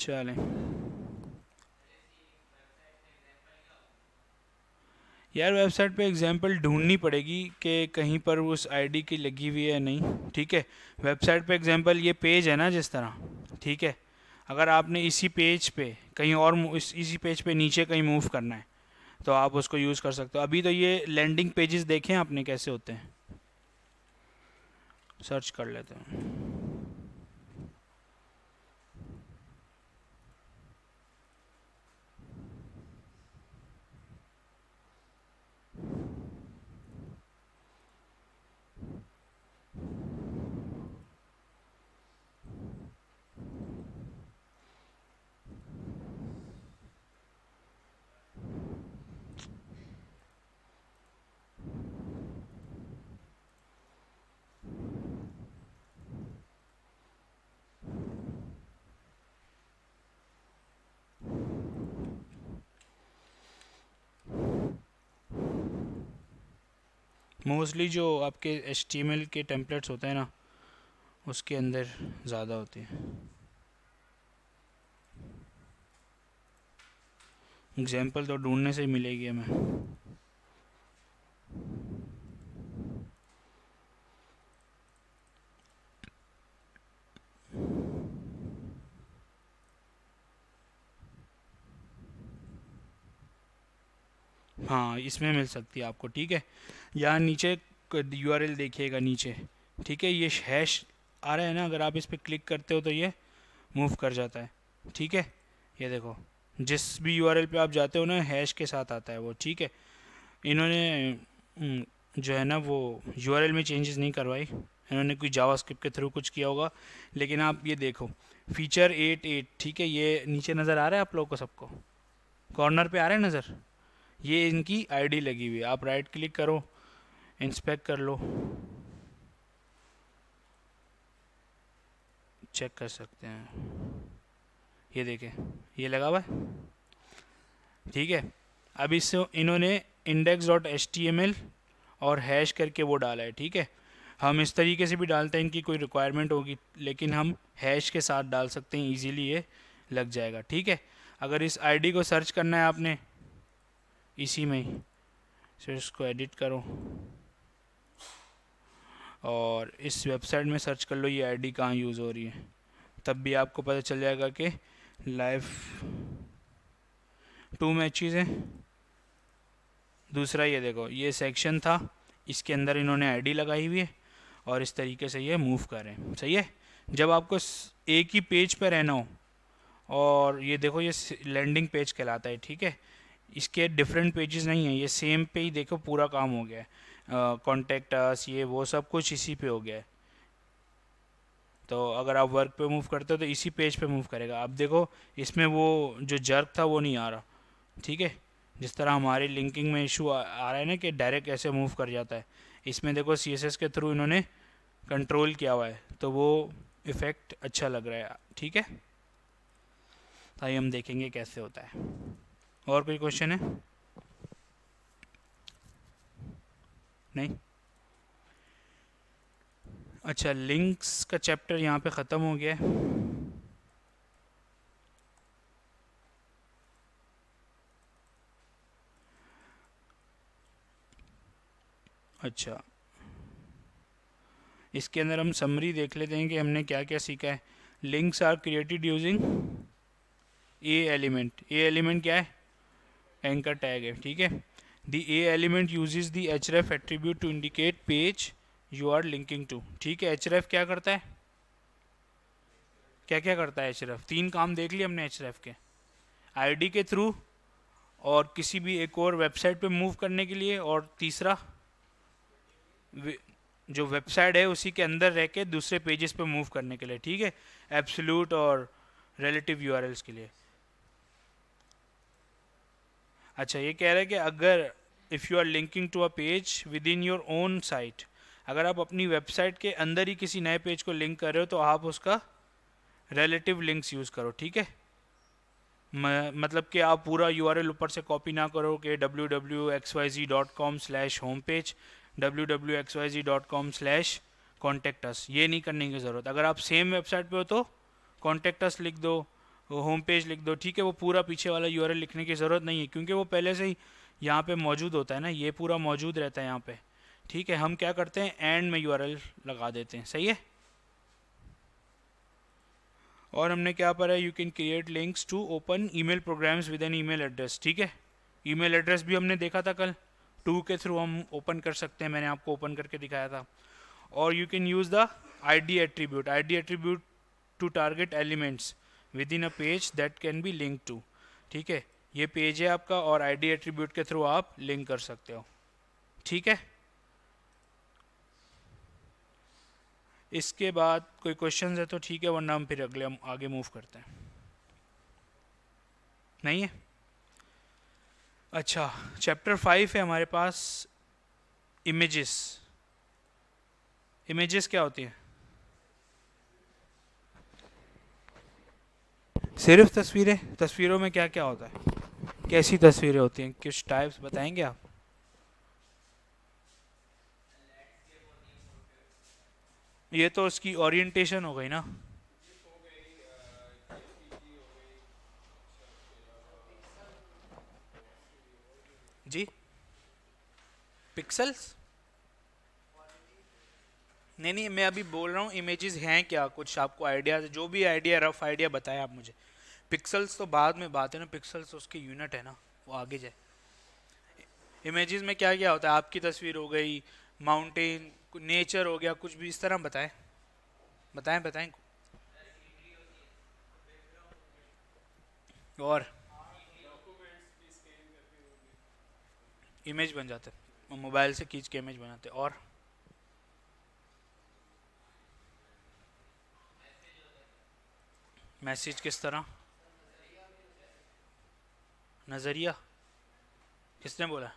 चलें यार, वेबसाइट पे एग्जांपल ढूंढनी पड़ेगी कि कहीं पर उस आईडी की लगी हुई है या नहीं। ठीक है, वेबसाइट पे एग्जांपल ये पेज है ना जिस तरह, ठीक है, अगर आपने इसी पेज पे कहीं और इसी पेज पे नीचे कहीं मूव करना है तो आप उसको यूज़ कर सकते हो। अभी तो ये लैंडिंग पेजेस देखें आपने कैसे होते हैं, सर्च कर लेते हैं। मोस्टली जो आपके HTML के टेम्पलेट्स होते हैं ना, उसके अंदर ज़्यादा होती है। एग्जाम्पल तो ढूंढने से ही मिलेगी हमें। हाँ, इसमें मिल सकती है आपको। ठीक है, यहाँ नीचे URL देखिएगा नीचे, ठीक है, ये हैश आ रहा है ना, अगर आप इस पर क्लिक करते हो तो ये मूव कर जाता है। ठीक है, ये देखो, जिस भी URL पे आप जाते हो ना, हैश के साथ आता है वो। ठीक है, इन्होंने जो है ना वो URL में चेंजेस नहीं करवाई, इन्होंने कोई जावास्क्रिप्ट के थ्रू कुछ किया होगा। लेकिन आप ये देखो फीचर 8.8, ठीक है, ये नीचे नज़र आ रहा है आप लोगों को, सबको कॉर्नर पे आ रहा है नज़र, ये इनकी आईडी लगी हुई है। आप राइट क्लिक करो, इंस्पेक्ट कर लो, चेक कर सकते हैं। ये देखें, ये लगा हुआ है। ठीक है, अब इससे इन्होंने index.html और हैश करके वो डाला है। ठीक है, हम इस तरीके से भी डालते हैं, इनकी कोई रिक्वायरमेंट होगी, लेकिन हम हैश के साथ डाल सकते हैं, इजीली ये लग जाएगा। ठीक है, अगर इस आईडी को सर्च करना है आपने इसी में ही, फिर इसको एडिट करो और इस वेबसाइट में सर्च कर लो ये आईडी कहाँ यूज़ हो रही है, तब भी आपको पता चल जाएगा कि लाइव 2 मैचेस हैं। दूसरा ये देखो, ये सेक्शन था, इसके अंदर इन्होंने आईडी लगाई हुई है और इस तरीके से ये मूव कर रहे हैं। सही है, जब आपको एक ही पेज पे रहना हो, और ये देखो ये लैंडिंग पेज कहलाता है। ठीक है, इसके डिफरेंट पेजेस नहीं है, ये सेम पे ही देखो पूरा काम हो गया है। कॉन्टेक्ट अस, ये वो सब कुछ इसी पे हो गया है। तो अगर आप वर्क पे मूव करते हो तो इसी पेज पे मूव करेगा। अब देखो इसमें वो जो जर्क था वो नहीं आ रहा। ठीक है, जिस तरह हमारे लिंकिंग में इशू आ रहा है ना कि डायरेक्ट ऐसे मूव कर जाता है, इसमें देखो CSS के थ्रू इन्होंने कंट्रोल किया हुआ है, तो वो इफ़ेक्ट अच्छा लग रहा है। ठीक है, तो आइए हम देखेंगे कैसे होता है। और कोई क्वेश्चन है? नहीं? अच्छा, लिंक्स का चैप्टर यहाँ पे ख़त्म हो गया है। अच्छा, इसके अंदर हम समरी देख लेते हैं कि हमने क्या क्या सीखा है। Links are created using a element. A element क्या है? एंकर टैग है। ठीक है, the a element uses the href attribute to indicate page you are linking to. ठीक है, href क्या करता है? क्या क्या करता है href? 3 काम देख लिए हमने href के, आईडी के थ्रू, और किसी भी एक और वेबसाइट पे मूव करने के लिए, और तीसरा जो वेबसाइट है उसी के अंदर रह के दूसरे पेजेस पे मूव करने के लिए। ठीक है, एब्सोल्यूट और रिलेटिव यूआरएल्स के लिए। अच्छा, ये कह रहा है कि अगर if you are linking to a page within your own site, अगर आप अपनी वेबसाइट के अंदर ही किसी नए पेज को लिंक कर रहे हो तो आप उसका रिलेटिव लिंक्स यूज़ करो। ठीक है, मतलब कि आप पूरा URL ऊपर से कॉपी ना करो कि www.xyz.com/homepage, www.xyz.com/contact us, ये नहीं करने की ज़रूरत। अगर आप सेम वेबसाइट पे हो तो contact us लिख दो, वो होम पेज लिख दो, ठीक है। वो पूरा पीछे वाला यूआरएल लिखने की ज़रूरत नहीं है, क्योंकि वो पहले से ही यहाँ पे मौजूद होता है ना, ये पूरा मौजूद रहता है यहाँ पे, ठीक है। हम क्या करते हैं, एंड में यूआरएल लगा देते हैं, सही है। और हमने क्या पढ़ा है, you can create links to open email programs with an email address, ठीक है। ईमेल एड्रेस भी हमने देखा था कल, टू के थ्रू हम ओपन कर सकते हैं, मैंने आपको ओपन करके दिखाया था। और you can use the ID attribute to target elements within a page that can be link to, ठीक है। ये पेज है आपका और आईडी एट्रीब्यूट के थ्रू आप लिंक कर सकते हो, ठीक है। इसके बाद कोई क्वेश्चंस है तो ठीक है, वरना हम फिर अगले हम आगे मूव करते हैं। नहीं है? अच्छा, चैप्टर 5 है हमारे पास, इमेजेस। इमेजेस क्या होती है? सिर्फ तस्वीरें? तस्वीरों में क्या क्या होता है, कैसी तस्वीरें होती हैं, कुछ टाइप्स बताएंगे आप? ये तो उसकी ओरिएंटेशन हो गई ना। जी, पिक्सल्स? नहीं नहीं, मैं अभी बोल रहा हूँ इमेजेस हैं क्या, कुछ आपको आइडिया, जो भी आइडिया, रफ आइडिया बताएं आप मुझे। पिक्सल्स तो बाद में बात है ना, पिक्सल्स उसके यूनिट है ना, वो आगे जाए। इमेजेस में क्या क्या होता है, आपकी तस्वीर हो गई, माउंटेन, नेचर हो गया, कुछ भी इस तरह बताएं, बताएं बताएं। और इमेज बन जाते हैं, मोबाइल से खींच के इमेज बनाते हैं। और मैसेज किस तरह? नज़रिया? किसने बोला?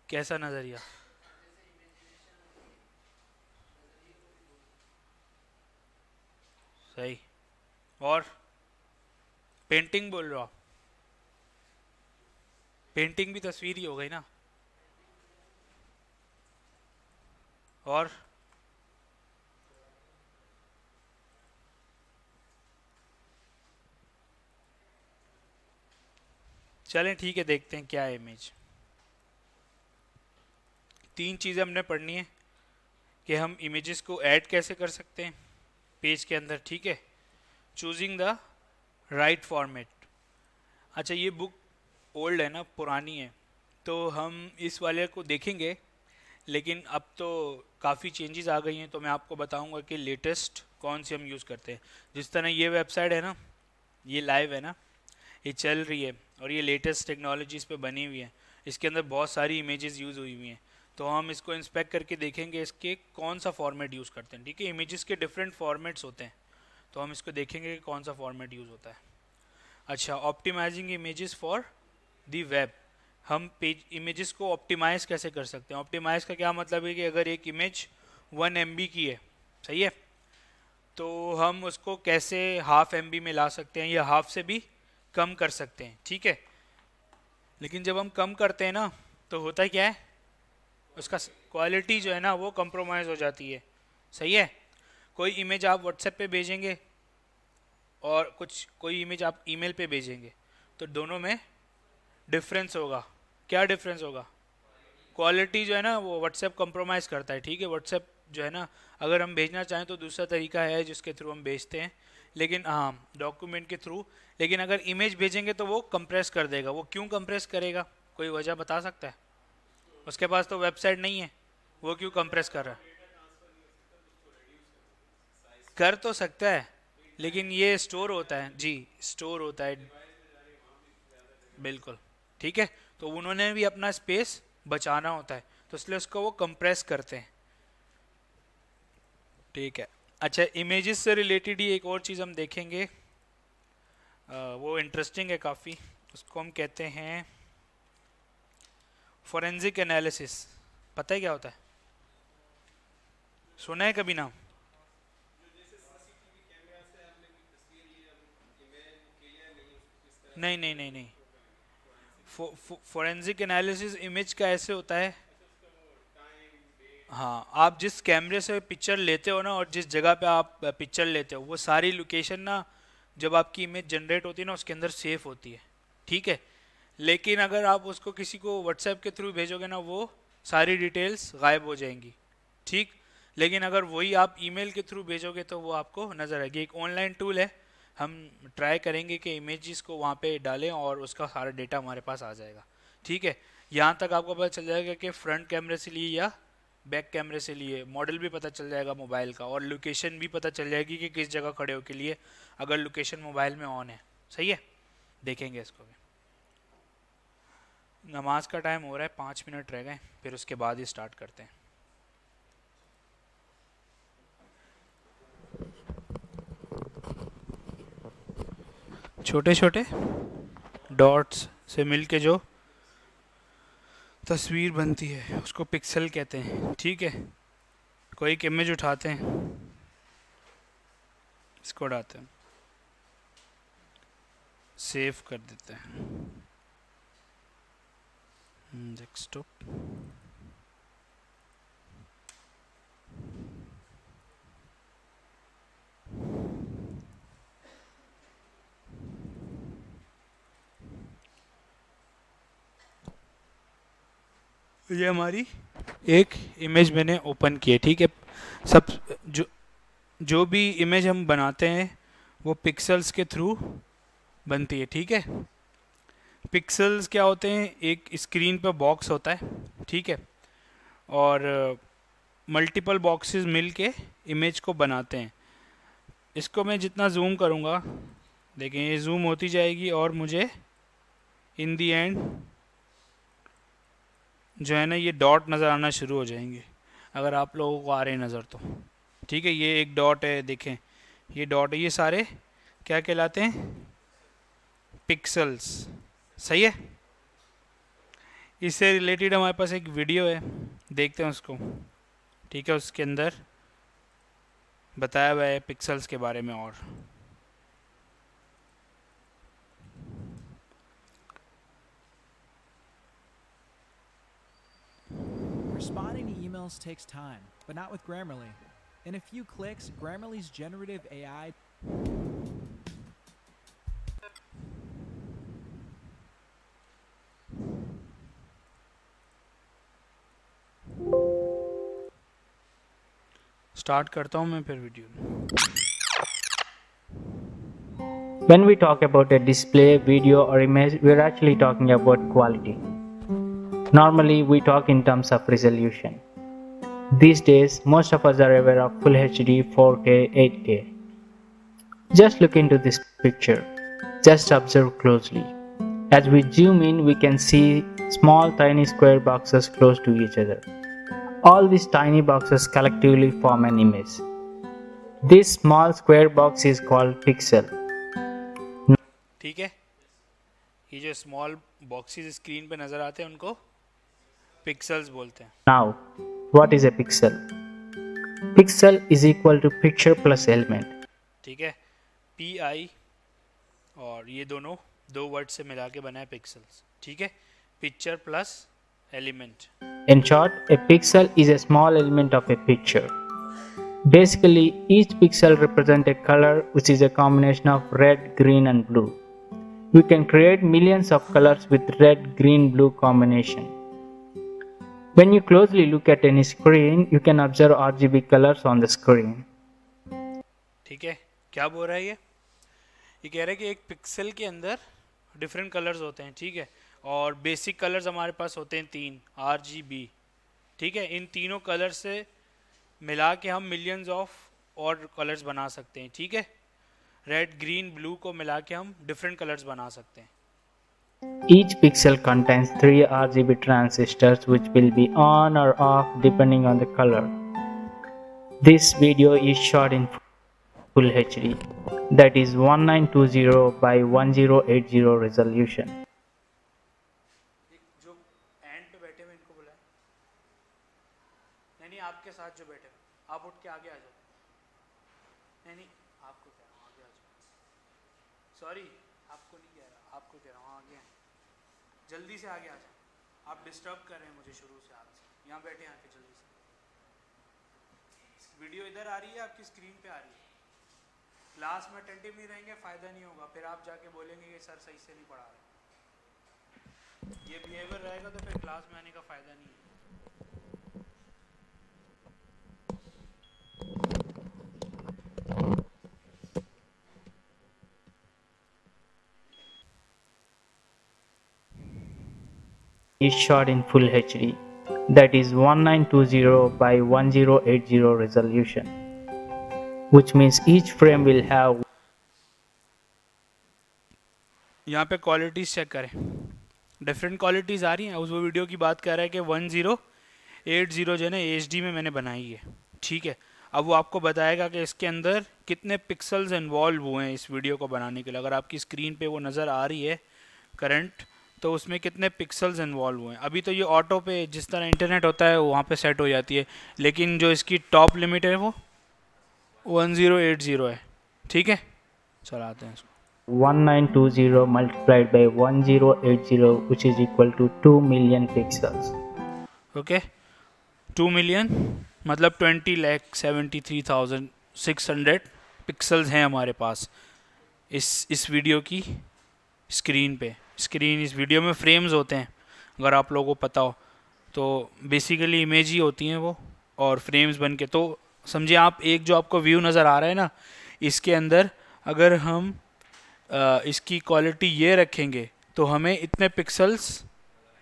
कैसा नज़रिया? सही। और पेंटिंग बोल रहे हो आप? पेंटिंग भी तस्वीर ही हो गई ना। और चलें ठीक है, देखते हैं क्या है इमेज। तीन चीज़ें हमने पढ़नी है कि हम इमेजेस को ऐड कैसे कर सकते हैं पेज के अंदर, ठीक है। Choosing the right format. अच्छा, ये बुक ओल्ड है ना, पुरानी है, तो हम इस वाले को देखेंगे, लेकिन अब तो काफ़ी चेंजेस आ गई हैं, तो मैं आपको बताऊंगा कि लेटेस्ट कौन सी हम यूज़ करते हैं। जिस तरह ये वेबसाइट है ना, ये लाइव है ना, ये चल रही है और ये लेटेस्ट टेक्नोलॉजीज़ पे बनी हुई है, इसके अंदर बहुत सारी इमेजेस यूज़ हुई हुई हैं, तो हम इसको इंस्पेक्ट करके देखेंगे इसके कौन सा फॉर्मेट यूज़ करते हैं, ठीक है। इमेजेस के डिफरेंट फॉर्मेट्स होते हैं, तो हम इसको देखेंगे कि कौन सा फॉर्मेट यूज़ होता है। अच्छा, optimising images for the web. हम पेज इमेजेस को ऑप्टिमाइज़ कैसे कर सकते हैं? ऑप्टिमाइज़ का क्या मतलब है कि अगर एक इमेज 1 MB की है, सही है, तो हम उसको कैसे हाफ MB में ला सकते हैं या हाफ से भी कम कर सकते हैं, ठीक है। लेकिन जब हम कम करते हैं ना, तो होता क्या है, उसका क्वालिटी जो है ना वो कंप्रोमाइज़ हो जाती है, सही है। कोई इमेज आप व्हाट्सएप पे भेजेंगे और कोई इमेज आप ईमेल पे भेजेंगे, तो दोनों में डिफरेंस होगा। क्या डिफरेंस होगा? क्वालिटी जो है ना वो व्हाट्सएप कंप्रोमाइज़ करता है, ठीक है। व्हाट्सएप जो है ना, अगर हम भेजना चाहें तो दूसरा तरीका है जिसके थ्रू हम भेजते हैं, लेकिन हाँ, डॉक्यूमेंट के थ्रू। लेकिन अगर इमेज भेजेंगे तो वो कंप्रेस कर देगा। वो क्यों कंप्रेस करेगा, कोई वजह बता सकता है? उसके पास तो वेबसाइट नहीं है, वो क्यों कंप्रेस कर रहा है? कर तो सकता है, लेकिन ये स्टोर होता है जी, स्टोर होता है, बिल्कुल, ठीक है। तो उन्होंने भी अपना स्पेस बचाना होता है, तो इसलिए उसको वो कंप्रेस करते हैं, ठीक है। अच्छा, इमेजेस से रिलेटेड ही एक और चीज़ हम देखेंगे, वो इंटरेस्टिंग है काफ़ी, उसको हम कहते हैं फोरेंसिक एनालिसिस। पता है क्या होता है? सुना है कभी नाम? नहीं नहीं नहीं नहीं, फोरेंसिक एनालिसिस इमेज का ऐसे होता है, हाँ, आप जिस कैमरे से पिक्चर लेते हो ना और जिस जगह पे आप पिक्चर लेते हो, वो सारी लोकेशन ना जब आपकी इमेज जनरेट होती है ना उसके अंदर सेव होती है, ठीक है। लेकिन अगर आप उसको किसी को व्हाट्सएप के थ्रू भेजोगे ना वो सारी डिटेल्स गायब हो जाएंगी, ठीक। लेकिन अगर वही आप ईमेल के थ्रू भेजोगे तो वो आपको नज़र आएगी। एक ऑनलाइन टूल है, हम ट्राई करेंगे कि इमेजेस को वहाँ पे डालें और उसका सारा डेटा हमारे पास आ जाएगा, ठीक है। यहाँ तक आपको पता चल जाएगा कि फ्रंट कैमरे से लिए या बैक कैमरे से लिए, मॉडल भी पता चल जाएगा मोबाइल का, और लोकेशन भी पता चल जाएगी कि किस जगह खड़े हो के लिए, अगर लोकेशन मोबाइल में ऑन है। सही है, देखेंगे इसको भी। नमाज का टाइम हो रहा है, 5 मिनट रह गए, फिर उसके बाद ही स्टार्ट करते हैं। छोटे छोटे डॉट्स से मिलके जो तस्वीर बनती है उसको पिक्सल कहते हैं, ठीक है। कोई एक इमेज उठाते हैं, इसको उठाते हैं, सेव कर देते हैं डेस्कटॉप। ये हमारी एक इमेज मैंने ओपन की है, ठीक है। सब जो भी इमेज हम बनाते हैं वो पिक्सल्स के थ्रू बनती है, ठीक है। पिक्सल्स क्या होते हैं, एक स्क्रीन पर बॉक्स होता है, ठीक है, और मल्टीपल बॉक्सेस मिल के इमेज को बनाते हैं। इसको मैं जितना जूम करूँगा, देखें ये जूम होती जाएगी और मुझे इन दी एंड जो है ना ये डॉट नज़र आना शुरू हो जाएंगे, अगर आप लोगों को आ रहे हैं नज़र तो, ठीक है। ये एक डॉट है, देखें ये डॉट है, ये सारे क्या कहलाते हैं, पिक्सल्स। सही है। इससे रिलेटेड हमारे पास एक वीडियो है, देखते हैं उसको, ठीक है। उसके अंदर बताया हुआ है पिक्सल्स के बारे में। और Responding to emails takes time, but not with Grammarly. In a few clicks, Grammarly's generative AI start करता हूँ मैं फिर video. When we talk about a display, video or image, we are actually talking about quality. Normally, we talk in terms of resolution. These days, most of us are aware of Full HD, 4K, 8K. Just look into this picture. Just observe closely. As we zoom in, we can see small tiny square boxes close to each other. All these tiny boxes collectively form an image. This small square box is called pixel. ठीक है, ये जो small boxes screen पे नज़र आते हैं उनको pixels बोलते हैं। Now, what is a pixel? Pixel is equal to picture plus element. ठीक है, PI और ये दोनों दो वर्ड से मिला के बना है पिक्सल्स, ठीक है। Picture plus element. In short, a pixel is a small element of a picture. Basically, each pixel represents a color which is a combination of red, green and blue. We can create millions of colors with red, green, blue combination. When you closely look at any screen, you can observe RGB colors on the screen. ठीक है, क्या बोल रहा है ये कह रहा है कि एक पिक्सल के अंदर डिफरेंट कलर्स होते हैं, ठीक है। और बेसिक कलर्स हमारे पास होते हैं 3 RGB, ठीक है। इन तीनों कलर से मिला के हम मिलियंस ऑफ और कलर्स बना सकते हैं, ठीक है। रेड, ग्रीन, ब्लू को मिला के हम डिफरेंट कलर्स बना सकते हैं। Each pixel contains 3 RGB transistors which will be on or off depending on the color. This video is shot in Full HD, that is 1920 by 1080 resolution. जो and पे बैठे हुए इनको बुलाएं, नहीं आपके साथ जो बैठे हुए, आप उठ के आगे आ जाओ। नहीं आपको कह रहा हूँ आगे आ जाओ, सॉरी आपको नहीं कह रहा, आपको कह रहा हूँ आगे जल्दी से आगे आ जाओ, आप डिस्टर्ब कर रहे हैं मुझे शुरू से। आप यहाँ बैठे हैं आके जल्दी से। वीडियो इधर आ रही है, आपकी स्क्रीन पे आ रही है। क्लास में अटेंटिव नहीं रहेंगे फ़ायदा नहीं होगा, फिर आप जाके बोलेंगे कि सर सही से नहीं पढ़ा रहे। ये बिहेवियर रहेगा तो फिर क्लास में आने का फ़ायदा नहीं है। Is shot in full HD, that is 1920 by 1080 resolution, which means each frame will have. यहाँ पे क्वालिटीज़ चेक करें, डिफरेंट क्वालिटीज़ आ रही हैं। उस वो वीडियो की बात कर रहा है कि 1080 जो है ना HD में मैंने बनाई है, ठीक है। अब वो आपको बताएगा कि इसके अंदर कितने पिक्सल्स इन्वॉल्व हुए हैं इस वीडियो को बनाने के लिए। अगर आपकी स्क्रीन पे वो नज़र आ रही है करंट, तो उसमें कितने पिक्सल्स इन्वॉल्व हुए हैं। अभी तो ये ऑटो पे जिस तरह इंटरनेट होता है वहाँ पे सेट हो जाती है, लेकिन जो इसकी टॉप लिमिट है वो 1080 है, ठीक है। चलाते हैं इसको। 1920 multiplied by 1080, which is equal to 2 million pixels. Okay 2 million मतलब 20,73,600 पिक्सल्स हैं हमारे पास इस वीडियो की स्क्रीन पे। स्क्रीन इस वीडियो में फ्रेम्स होते हैं, अगर आप लोगों को पता हो तो बेसिकली इमेज ही होती हैं वो, और फ्रेम्स बन के। तो समझिए आप एक जो आपको व्यू नज़र आ रहा है ना, इसके अंदर अगर हम इसकी क्वालिटी ये रखेंगे तो हमें इतने पिक्सल्स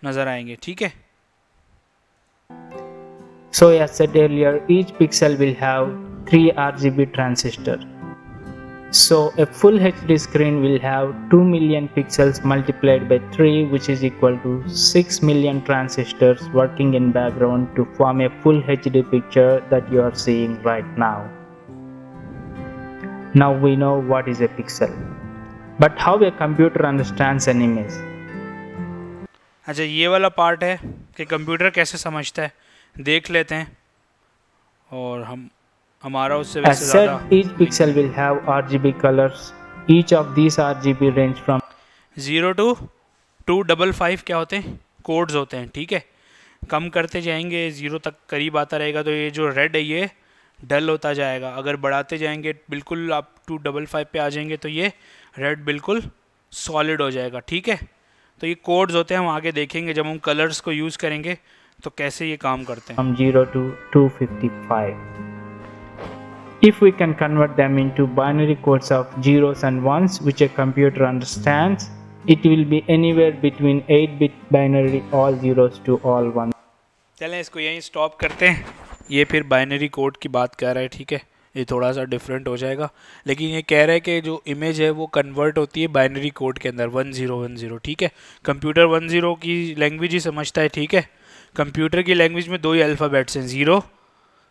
नज़र आएंगे, ठीक है। So as said earlier, each pixel will have 3 RGB transistors. So a full HD screen will have 2 million pixels multiplied by 3, which is equal to 6 million transistors working in background to form a full HD picture that you are seeing right now. Now we know what is a pixel. But how a computer understands an image? अच्छा, ये वाला part है कि computer कैसे समझता है, देख लेते हैं। और हमारा उससे As वैसे said, ज़्यादा each pixel will have RGB colors. Each of these RGB range from 0 to 255 क्या होते हैं, कोड्स होते हैं, ठीक है। कम करते जाएंगे 0 तक करीब आता रहेगा तो ये जो रेड है ये डल होता जाएगा। अगर बढ़ाते जाएंगे बिल्कुल आप 255 पे आ जाएंगे तो ये रेड बिल्कुल सॉलिड हो जाएगा, ठीक है। तो ये कोड्स होते हैं, हम आगे देखेंगे जब हम कलर्स को यूज़ करेंगे तो कैसे ये काम करते हैं। 0 to 255. If we can convert them into binary codes of zeros and ones which a computer understands, it will be anywhere between 8-bit binary all zeros to all ones. चलें इसको यहीं स्टॉप करते हैं। ये फिर बाइनरी कोड की बात कर रहा है, ठीक है। ये थोड़ा सा डिफरेंट हो जाएगा, लेकिन ये कह रहा है कि जो इमेज है वो कन्वर्ट होती है बाइनरी कोड के अंदर 1010, ठीक है। कंप्यूटर 10 की लैंग्वेज ही समझता है, ठीक है। कंप्यूटर की लैंग्वेज में 2 ही अल्फ़ाबेट्स हैं, 0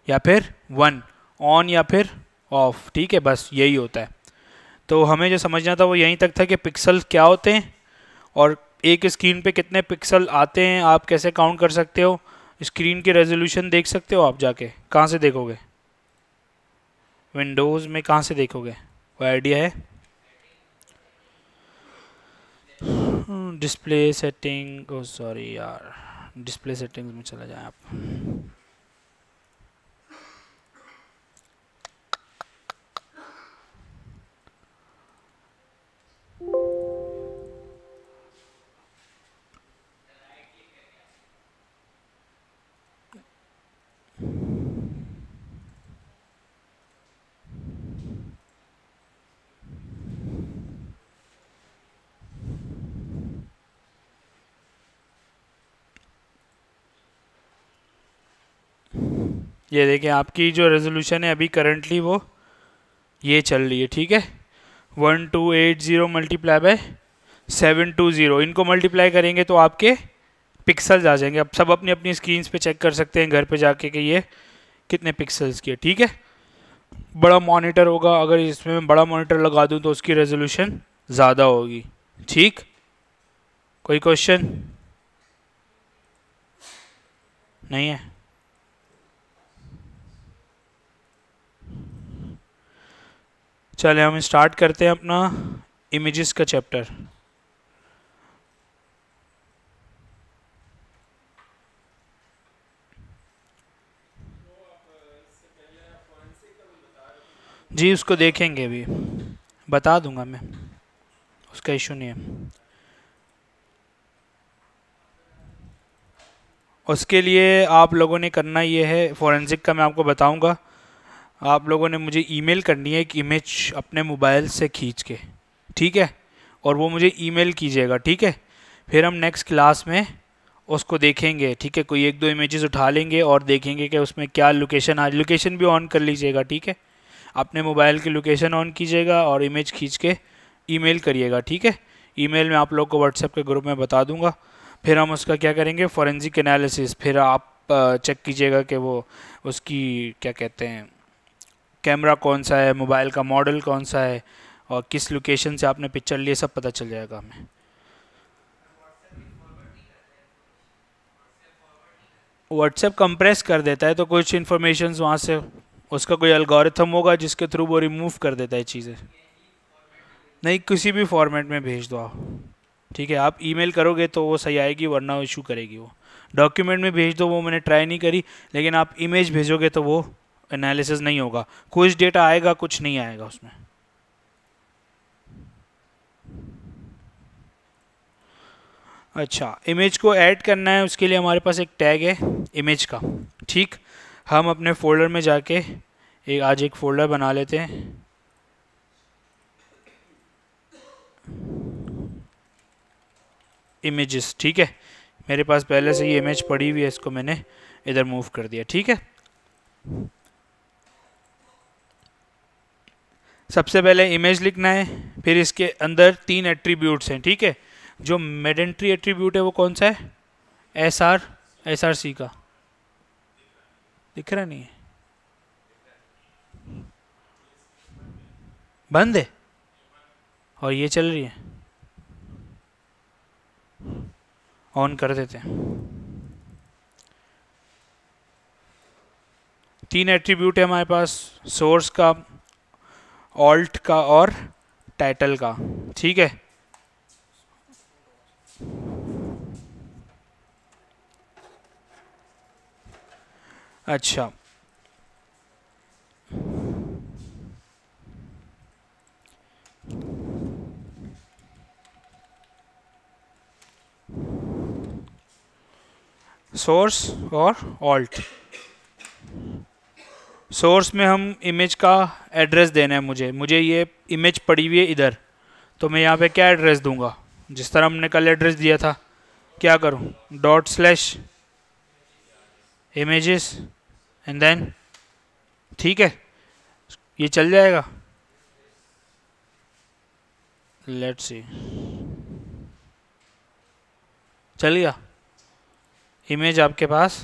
या फिर 1, ऑन या फिर ऑफ, ठीक है, बस यही होता है। तो हमें जो समझना था वो यहीं तक था कि पिक्सल क्या होते हैं और एक स्क्रीन पे कितने पिक्सल आते हैं आप कैसे काउंट कर सकते हो। स्क्रीन की रेजोल्यूशन देख सकते हो आप जाके, कहाँ से देखोगे, विंडोज़ में कहाँ से देखोगे, कोई आइडिया है? डिस्प्ले सेटिंग, ओ सॉरी यार, डिस्प्ले सेटिंग्स में चला जाए आप। ये देखें आपकी जो रेजोल्यूशन है अभी करंटली वो ये चल रही है, ठीक है। 1280 मल्टीप्लाई बाय 720, इनको मल्टीप्लाई करेंगे तो आपके पिक्सल्स आ जाएंगे। अब सब अपनी अपनी स्क्रीन्स पे चेक कर सकते हैं घर पे जाके कि ये कितने पिक्सल्स की है, ठीक है। बड़ा मॉनिटर होगा, अगर इसमें मैं बड़ा मॉनिटर लगा दूं तो उसकी रेजोल्यूशन ज़्यादा होगी, ठीक। कोई क्वेश्चन नहीं है? चले हम स्टार्ट करते हैं अपना इमेजेस का चैप्टर। जी उसको देखेंगे अभी। बता दूंगा मैं, उसका इशू नहीं है। उसके लिए आप लोगों ने करना ये है, फॉरेंसिक का मैं आपको बताऊंगा। आप लोगों ने मुझे ईमेल करनी है एक इमेज अपने मोबाइल से खींच के, ठीक है, और वो मुझे ईमेल कीजिएगा, ठीक है। फिर हम नेक्स्ट क्लास में उसको देखेंगे, ठीक है। कोई एक दो इमेजेस उठा लेंगे और देखेंगे कि उसमें क्या लोकेशन आ, लोकेशन भी ऑन कर लीजिएगा, ठीक है। अपने मोबाइल की लोकेशन ऑन कीजिएगा और इमेज खींच के ईमेल करिएगा, ठीक है। ईमेल में आप लोग को व्हाट्सएप के ग्रुप में बता दूंगा। फिर हम उसका क्या करेंगे, फॉरेंसिक एनालिसिस। फिर आप चेक कीजिएगा कि वो उसकी क्या कहते हैं, कैमरा कौन सा है, मोबाइल का मॉडल कौन सा है, और किस लोकेशन से आपने पिक्चर लिए, सब पता चल जाएगा हमें। व्हाट्सएप कंप्रेस कर देता है, तो कुछ इन्फॉर्मेशन वहाँ से उसका कोई एल्गोरिथम होगा जिसके थ्रू वो रिमूव कर देता है चीज़ें। नहीं, किसी भी फॉर्मेट में भेज दो आप, ठीक है। आप ईमेल करोगे तो वो सही आएगी, वरना इशू करेगी वो। डॉक्यूमेंट में भेज दो, वो मैंने ट्राई नहीं करी, लेकिन आप इमेज भेजोगे तो वो एनालिसिस नहीं होगा। कुछ डेटा आएगा, कुछ नहीं आएगा उसमें। अच्छा, इमेज को ऐड करना है, उसके लिए हमारे पास एक टैग है इमेज का, ठीक। हम अपने फोल्डर में जाके आज एक फ़ोल्डर बना लेते हैं। इमेजेस, ठीक है। मेरे पास पहले से ये इमेज पड़ी हुई है, इसको मैंने इधर मूव कर दिया, ठीक है। सबसे पहले इमेज लिखना है, फिर इसके अंदर 3 एट्रीब्यूट्स हैं, ठीक है। जो मैंडेटरी एट्रीब्यूट है वो कौन सा है, SRC का दिख रहा नहीं है, बंद है, और ये चल रही है, ऑन कर देते हैं। 3 एट्रीब्यूट है हमारे पास, सोर्स का, ऑल्ट का और टाइटल का, ठीक है। अच्छा, सोर्स और ऑल्ट। सोर्स में हम इमेज का एड्रेस देना है, मुझे ये इमेज पड़ी हुई है इधर, तो मैं यहाँ पे क्या एड्रेस दूंगा, जिस तरह हमने कल एड्रेस दिया था। क्या करूँ, ./images एंड देन, ठीक है, ये चल जाएगा। लेट्स सी, चल गया। इमेज आपके पास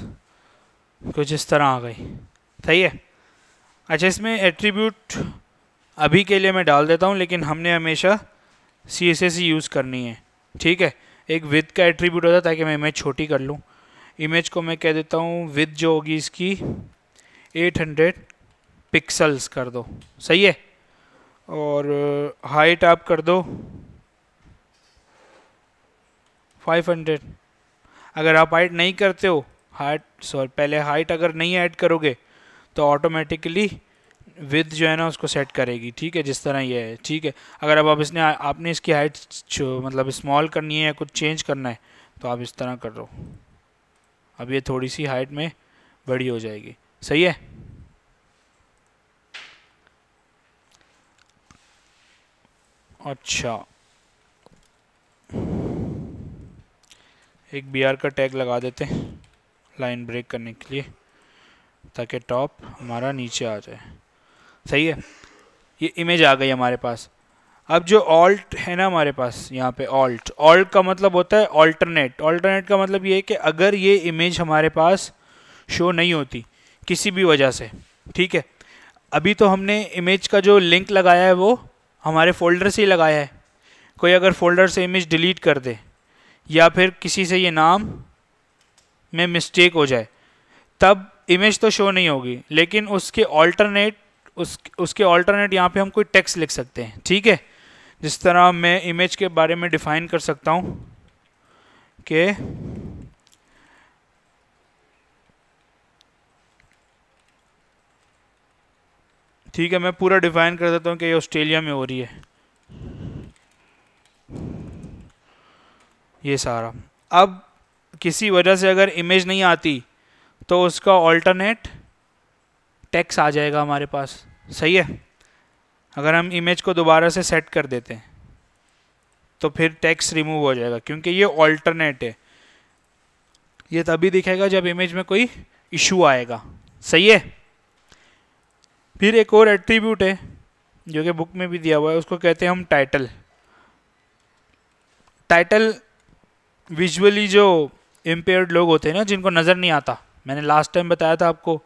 कुछ इस तरह आ गई, सही है। अच्छा, इसमें एट्रीब्यूट अभी के लिए मैं डाल देता हूँ, लेकिन हमने हमेशा CSS ही यूज़ करनी है, ठीक है। एक विथ का एट्रीब्यूट होता है ताकि मैं इमेज छोटी कर लूँ। इमेज को मैं कह देता हूँ विथ जो होगी इसकी 800 पिक्सल्स कर दो, सही है। और हाइट आप कर दो 500। अगर आप हाइट नहीं करते हो, पहले हाइट अगर नहीं ऐड करोगे तो ऑटोमेटिकली विथ जो है ना उसको सेट करेगी, ठीक है, जिस तरह ये है, ठीक है। अगर अब आप आपने इसकी हाइट मतलब स्मॉल करनी है या कुछ चेंज करना है तो आप इस तरह कर दो, अब ये थोड़ी सी हाइट में बड़ी हो जाएगी, सही है। अच्छा, एक BR का टैग लगा देते हैं लाइन ब्रेक करने के लिए, ताकि टॉप हमारा नीचे आ जाए, सही है। ये इमेज आ गई हमारे पास। अब जो ऑल्ट है ना हमारे पास, यहाँ पे ऑल्ट का मतलब होता है ऑल्टरनेट का मतलब ये है कि अगर ये इमेज हमारे पास शो नहीं होती किसी भी वजह से, ठीक है। अभी तो हमने इमेज का जो लिंक लगाया है वो हमारे फोल्डर से ही लगाया है। कोई अगर फोल्डर से इमेज डिलीट कर दे या फिर किसी से ये नाम में मिस्टेक हो जाए, तब इमेज तो शो नहीं होगी, लेकिन उसके ऑल्टरनेट यहाँ पे हम कोई टेक्स्ट लिख सकते हैं, ठीक है। जिस तरह मैं इमेज के बारे में डिफाइन कर सकता हूँ कि ठीक है, मैं पूरा डिफाइन कर देता हूँ कि ये ऑस्ट्रेलिया में हो रही है, ये सारा। अब किसी वजह से अगर इमेज नहीं आती तो उसका ऑल्टरनेट टेक्स्ट आ जाएगा हमारे पास, सही है। अगर हम इमेज को दोबारा से सेट कर देते हैं तो फिर टेक्स्ट रिमूव हो जाएगा, क्योंकि ये ऑल्टरनेट है। ये तभी दिखेगा जब इमेज में कोई इशू आएगा, सही है। फिर एक और एट्रीब्यूट है जो कि बुक में भी दिया हुआ है, उसको कहते हैं हम टाइटल। टाइटल विजुअली जो इम्पेयर्ड लोग होते हैं ना, जिनको नज़र नहीं आता, मैंने लास्ट टाइम बताया था आपको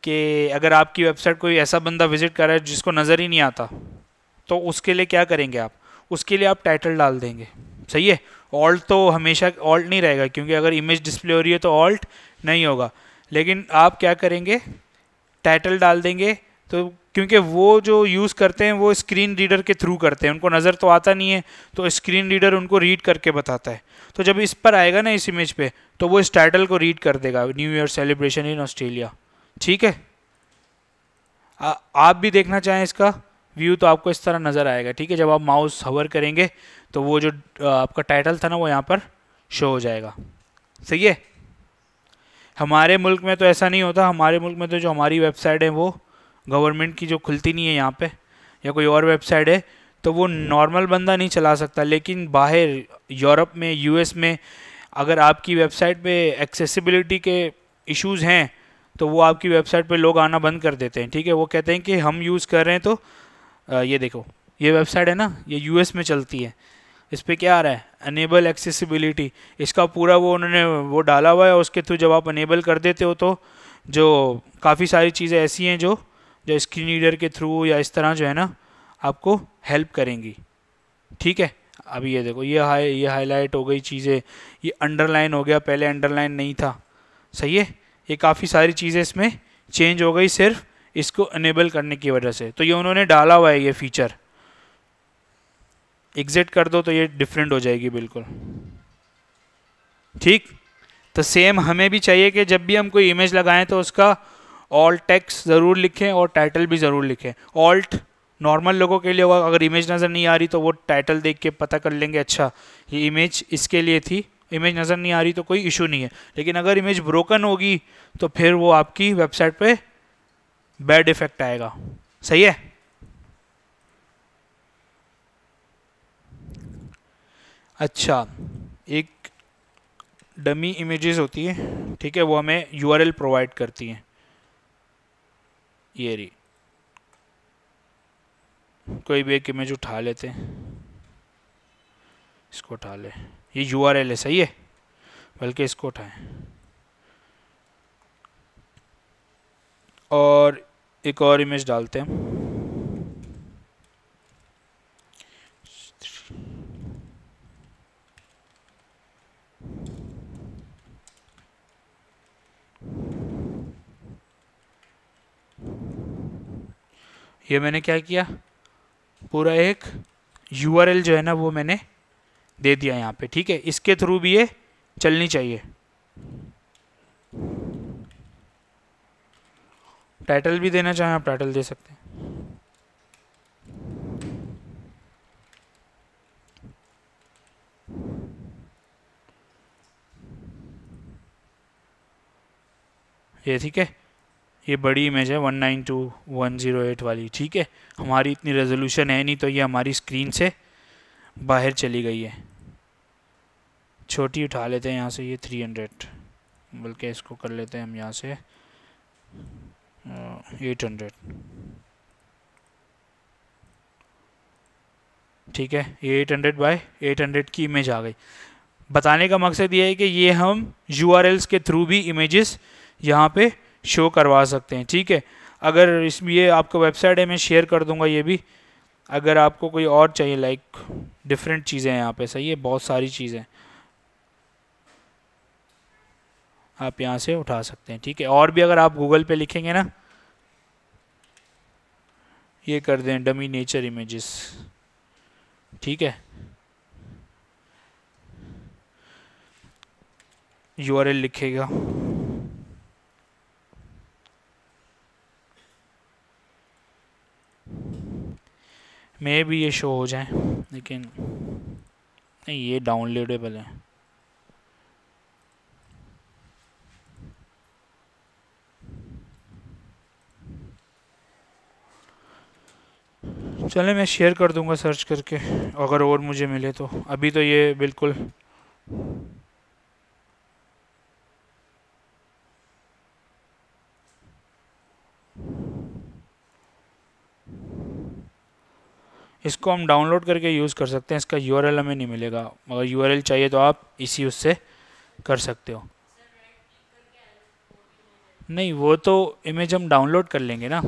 कि अगर आपकी वेबसाइट कोई ऐसा बंदा विजिट कर रहा है जिसको नज़र ही नहीं आता, तो उसके लिए क्या करेंगे आप, उसके लिए आप टाइटल डाल देंगे, सही है। ऑल्ट तो हमेशा ऑल्ट नहीं रहेगा, क्योंकि अगर इमेज डिस्प्ले हो रही है तो ऑल्ट नहीं होगा, लेकिन आप क्या करेंगे, टाइटल डाल देंगे। तो क्योंकि वो जो यूज़ करते हैं वो स्क्रीन रीडर के थ्रू करते हैं, उनको नज़र तो आता नहीं है, तो स्क्रीन रीडर उनको रीड करके बताता है। तो जब इस पर आएगा ना, इस इमेज पे, तो वो इस टाइटल को रीड कर देगा, new year celebration in Australia, ठीक है। आप भी देखना चाहें इसका व्यू तो आपको इस तरह नज़र आएगा, ठीक है। जब आप माउस हवर करेंगे तो वो जो आपका टाइटल था ना, वो यहाँ पर शो हो जाएगा, सही है। हमारे मुल्क में तो ऐसा नहीं होता। हमारे मुल्क में तो जो हमारी वेबसाइट है वो गवर्नमेंट की जो खुलती नहीं है यहाँ पे, या कोई और वेबसाइट है, तो वो नॉर्मल बंदा नहीं चला सकता। लेकिन बाहर यूरोप में, यूएस में, अगर आपकी वेबसाइट पे एक्सेसिबिलिटी के इश्यूज़ हैं तो वो आपकी वेबसाइट पे लोग आना बंद कर देते हैं, ठीक है। वो कहते हैं कि हम यूज़ कर रहे हैं, तो ये देखो, ये वेबसाइट है ना, ये यूएस में चलती है, इस पर क्या आ रहा है, अनेबल एक्सेसिबिलिटी। इसका पूरा वो उन्होंने वो डाला हुआ है, उसके थ्रू जब आप अनेबल कर देते हो तो जो काफ़ी सारी चीज़ें ऐसी हैं जो स्क्रीन रीडर के थ्रू या इस तरह जो है ना आपको हेल्प करेंगी, ठीक है। अभी ये देखो, ये हाईलाइट हो गई चीज़ें, ये अंडरलाइन हो गया, पहले अंडरलाइन नहीं था, सही है। ये काफ़ी सारी चीज़ें इसमें चेंज हो गई सिर्फ इसको अनेबल करने की वजह से। तो ये उन्होंने डाला हुआ है ये फीचर, एग्जिट कर दो तो ये डिफरेंट हो जाएगी बिल्कुल, ठीक। तो सेम हमें भी चाहिए कि जब भी हम कोई इमेज लगाएं तो उसका ऑल्ट टेक्स्ट ज़रूर लिखें और टाइटल भी ज़रूर लिखें। ऑल्ट नॉर्मल लोगों के लिए होगा, अगर इमेज नज़र नहीं आ रही तो वो टाइटल देख के पता कर लेंगे, अच्छा ये इमेज इसके लिए थी, इमेज नज़र नहीं आ रही तो कोई इशू नहीं है। लेकिन अगर इमेज ब्रोकन होगी तो फिर वो आपकी वेबसाइट पे बैड इफेक्ट आएगा, सही है। अच्छा, एक डमी इमेजेस होती है, ठीक है, वो हमें यूआरएल प्रोवाइड करती हैं। ये रही, कोई भी एक इमेज उठा लेते हैं, इसको उठा ले, ये यूआरएल है, सही है, बल्कि इसको उठाएं और एक और इमेज डालते हैं। ये मैंने क्या किया, पूरा एक यूआरएल जो है ना वो मैंने दे दिया यहाँ पे, ठीक है। इसके थ्रू भी ये चलनी चाहिए। टाइटल भी देना चाहें आप टाइटल दे सकते हैं। ये ठीक है, ये बड़ी इमेज है 192.108 वाली, ठीक है। हमारी इतनी रेजोल्यूशन है नहीं, तो ये हमारी स्क्रीन से बाहर चली गई है। छोटी उठा लेते हैं यहाँ से, ये 300, बल्कि इसको कर लेते हैं हम यहाँ से 800, ठीक है। ये 800 बाय 800 की इमेज आ गई। बताने का मकसद ये है कि ये हम यूआरएल्स के थ्रू भी इमेजेस यहाँ पे शो करवा सकते हैं, ठीक है। अगर इसमें ये आपका वेबसाइट है, मैं शेयर कर दूंगा ये भी, अगर आपको कोई और चाहिए, लाइक डिफरेंट चीज़ें हैं यहाँ पे, सही है, बहुत सारी चीज़ें आप यहाँ से उठा सकते हैं, ठीक है। और भी अगर आप गूगल पे लिखेंगे ना, ये कर दें डमी नेचर इमेजेस, ठीक है, यूआरएल लिखेगा, मे भी ये शो हो जाए, लेकिन नहीं, ये डाउनलोडेबल है। चले, मैं शेयर कर दूंगा सर्च करके, अगर और मुझे मिले तो। अभी तो ये बिल्कुल इसको हम डाउनलोड करके यूज़ कर सकते हैं। इसका यूआरएल हमें नहीं मिलेगा, मगर यूआरएल चाहिए तो आप इसी उससे कर सकते हो। नहीं, वो तो इमेज हम डाउनलोड कर लेंगे ना।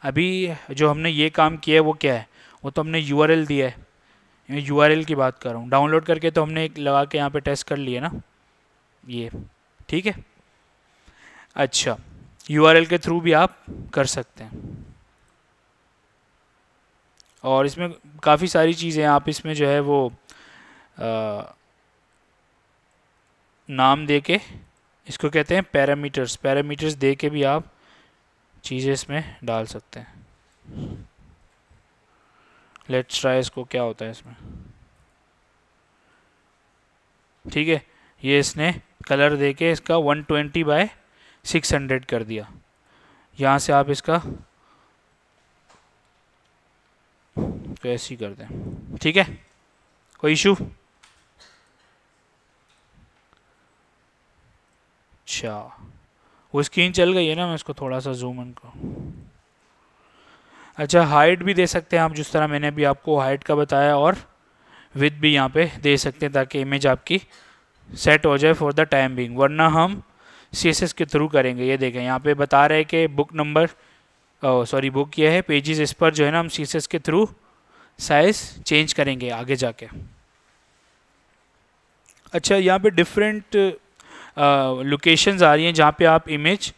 अभी जो हमने ये काम किया है वो क्या है, वो तो हमने यूआरएल दिया है। मैं यूआरएल की बात कर रहा हूँ। डाउनलोड करके तो हमने एक लगा के यहाँ पे टेस्ट कर लिया ना, ये ठीक है। अच्छा, यूआरएल के थ्रू भी आप कर सकते हैं। और इसमें काफ़ी सारी चीज़ें आप इसमें जो है वो नाम दे के, इसको कहते हैं पैरामीटर्स, पैरामीटर्स दे के भी आप चीज़ें इसमें डाल सकते हैं। लेट्स ट्राई इसको क्या होता है इसमें। ठीक है, ये इसने कलर दे के इसका 120/600 कर दिया। यहाँ से आप इसका तो ऐसे ही कर दें, ठीक है, कोई इशू? अच्छा, वो स्क्रीन चल गई है ना, मैं इसको थोड़ा सा जूम इन करूँ। अच्छा, हाइट भी दे सकते हैं आप, जिस तरह मैंने अभी आपको हाइट का बताया, और विड्थ भी यहाँ पे दे सकते हैं ताकि इमेज आपकी सेट हो जाए फॉर द टाइम बिंग, वरना हम CSS के थ्रू करेंगे। ये देखें यहाँ पे बता रहे हैं कि बुक नंबर, सॉरी बुक ये है पेजेस, इस पर जो है ना हम CSS के थ्रू साइज चेंज करेंगे आगे जाके। अच्छा, यहाँ पे डिफरेंट लोकेशंस आ रही हैं जहाँ पे आप इमेज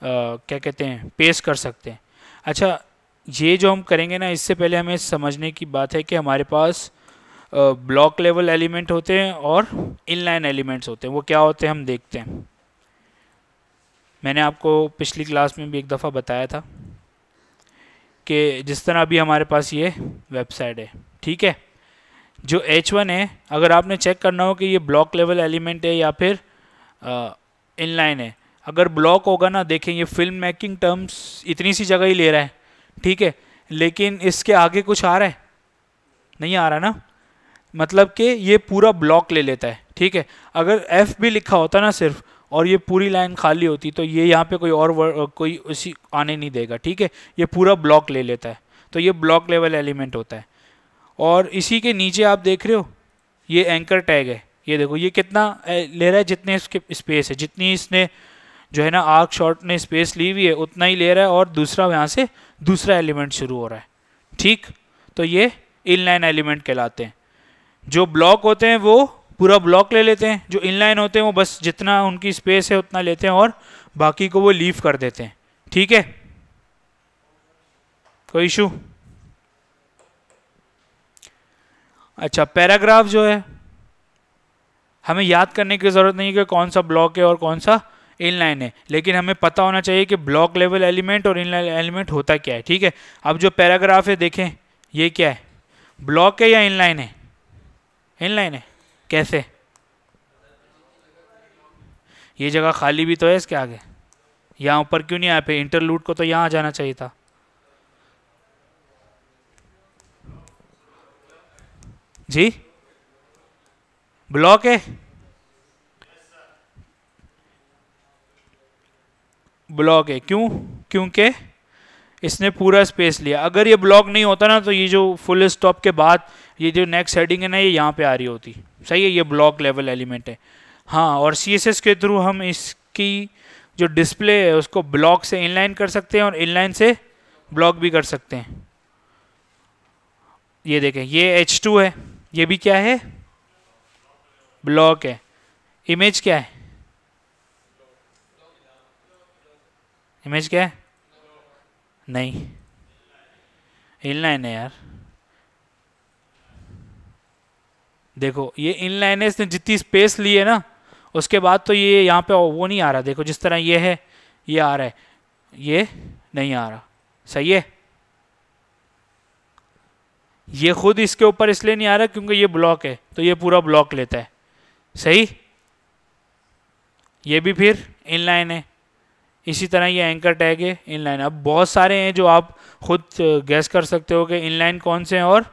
क्या कहते हैं पेस्ट कर सकते हैं। अच्छा, ये जो हम करेंगे ना, इससे पहले हमें समझने की बात है कि हमारे पास ब्लॉक लेवल एलिमेंट होते हैं और इनलाइन एलिमेंट्स होते हैं। वो क्या होते हैं हम देखते हैं। मैंने आपको पिछली क्लास में भी एक दफ़ा बताया था कि जिस तरह अभी हमारे पास ये वेबसाइट है, ठीक है, जो H1 है, अगर आपने चेक करना हो कि ये ब्लॉक लेवल एलिमेंट है या फिर इनलाइन है। अगर ब्लॉक होगा ना, देखें ये फिल्म मेकिंग टर्म्स इतनी सी जगह ही ले रहा है, ठीक है, लेकिन इसके आगे कुछ आ रहा है, नहीं आ रहा ना, मतलब कि ये पूरा ब्लॉक ले लेता है, ठीक है। अगर F भी लिखा होता ना सिर्फ, और ये पूरी लाइन खाली होती, तो ये यहाँ पे कोई और कोई उसी आने नहीं देगा, ठीक है। ये पूरा ब्लॉक ले लेता है, तो ये ब्लॉक लेवल एलिमेंट होता है। और इसी के नीचे आप देख रहे हो ये एंकर टैग है, ये देखो ये कितना ले रहा है, जितने इसके स्पेस है, जितनी इसने जो है ना आर्क शॉर्ट ने स्पेस ली हुई है उतना ही ले रहा है, और दूसरा यहाँ से दूसरा एलिमेंट शुरू हो रहा है, ठीक। तो ये इनलाइन एलिमेंट कहलाते हैं। जो ब्लॉक होते हैं वो पूरा ब्लॉक ले लेते हैं, जो इनलाइन होते हैं वो बस जितना उनकी स्पेस है उतना लेते हैं और बाकी को वो लीव कर देते हैं, ठीक है, कोई इशू? अच्छा, पैराग्राफ जो है हमें याद करने की ज़रूरत नहीं है कि कौन सा ब्लॉक है और कौन सा इनलाइन है, लेकिन हमें पता होना चाहिए कि ब्लॉक लेवल एलिमेंट और इनलाइन एलिमेंट होता क्या है, ठीक है। अब जो पैराग्राफ है देखें, ये क्या है, ब्लॉक है या इनलाइन है? इनलाइन है। कैसे? ये जगह खाली भी तो है इसके आगे, यहाँ ऊपर क्यों नहीं आया? पे इंटरलूड को तो यहाँ आ जाना चाहिए था। जी, ब्लॉक है, ब्लॉक है, क्यों? क्योंकि इसने पूरा स्पेस लिया। अगर ये ब्लॉक नहीं होता ना, तो ये जो फुल स्टॉप के बाद ये जो नेक्स्ट हेडिंग है ना, ये यहाँ पे आ रही होती, सही है, ये ब्लॉक लेवल एलिमेंट है। हाँ, और CSS के थ्रू हम इसकी जो डिस्प्ले है उसको ब्लॉक से इनलाइन कर सकते हैं और इनलाइन से ब्लॉक भी कर सकते हैं। ये देखें, ये H2 है, ये भी क्या है, ब्लॉक है। इमेज क्या है? इमेज क्या है? नहीं, इनलाइन है यार। देखो ये इनलाइन है, इसने जितनी स्पेस ली है ना, उसके बाद तो ये यहाँ पे वो नहीं आ रहा। देखो जिस तरह ये है, ये आ रहा है, ये नहीं आ रहा, सही है। ये खुद इसके ऊपर इसलिए नहीं आ रहा क्योंकि ये ब्लॉक है, तो ये पूरा ब्लॉक लेता है। सही, ये भी फिर इनलाइन है। इसी तरह ये एंकर टैग है इनलाइन। अब बहुत सारे हैं जो आप खुद गैस कर सकते हो कि इनलाइन कौन से हैं। और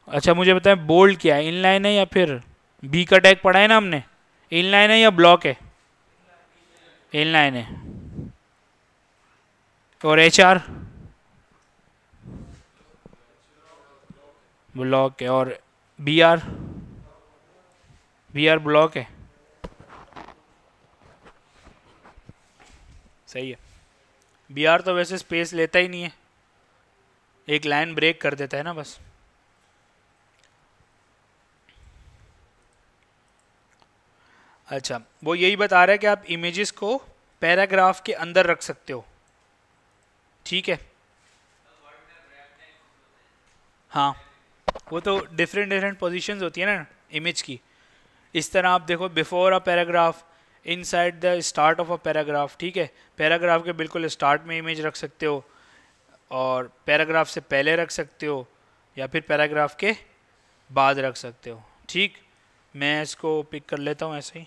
अच्छा मुझे बताएं बोल्ड क्या है, इनलाइन है या फिर बी का टैग पढ़ा है ना हमने, इनलाइन है या ब्लॉक है? इनलाइन है। और एच आर ब्लॉक है। और बी आर ब्लॉक है। सही है। बी आर तो वैसे स्पेस लेता ही नहीं है, एक लाइन ब्रेक कर देता है ना बस। अच्छा वो यही बता रहा है कि आप इमेजेस को पैराग्राफ के अंदर रख सकते हो। ठीक है, हाँ वो तो डिफरेंट पोजीशंस होती है ना इमेज की। इस तरह आप देखो before a paragraph, inside the start of a paragraph. ठीक है, पैराग्राफ के बिल्कुल स्टार्ट में इमेज रख सकते हो, और पैराग्राफ से पहले रख सकते हो, या फिर पैराग्राफ के बाद रख सकते हो। ठीक, मैं इसको पिक कर लेता हूँ ऐसे ही।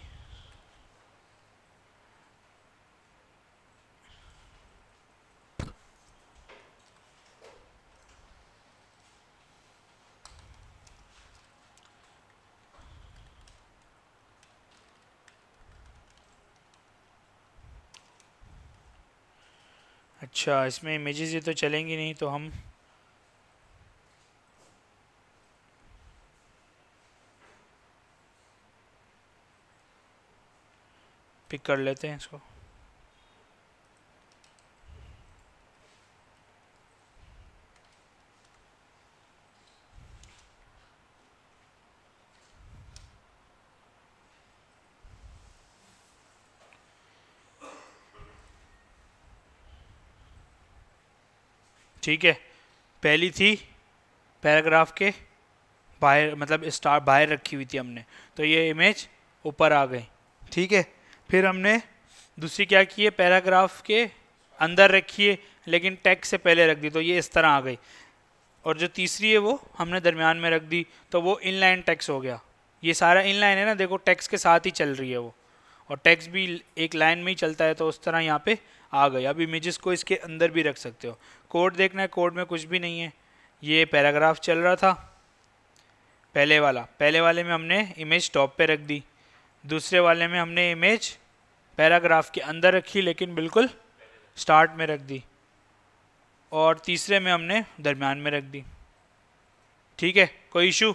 अच्छा इसमें इमेजेस ये तो चलेंगी नहीं, तो हम पिक कर लेते हैं इसको। ठीक है, पहली थी पैराग्राफ के बाहर, मतलब स्टार बाहर रखी हुई थी हमने, तो ये इमेज ऊपर आ गई। ठीक है, फिर हमने दूसरी क्या की है, पैराग्राफ के अंदर रखी है लेकिन टेक्स्ट से पहले रख दी, तो ये इस तरह आ गई। और जो तीसरी है वो हमने दरमियान में रख दी, तो वो इनलाइन टेक्स्ट हो गया। ये सारा इनलाइन है ना, देखो टेक्स्ट के साथ ही चल रही है वो, और टेक्स्ट भी एक लाइन में ही चलता है, तो उस तरह यहाँ पे आ गई। अब इमेजेस को इसके अंदर भी रख सकते हो। कोड देखना है, कोड में कुछ भी नहीं है। ये पैराग्राफ चल रहा था पहले वाले में हमने इमेज टॉप पे रख दी, दूसरे वाले में हमने इमेज पैराग्राफ के अंदर रखी लेकिन बिल्कुल स्टार्ट में रख दी, और तीसरे में हमने दरमियान में रख दी। ठीक है, कोई इशू?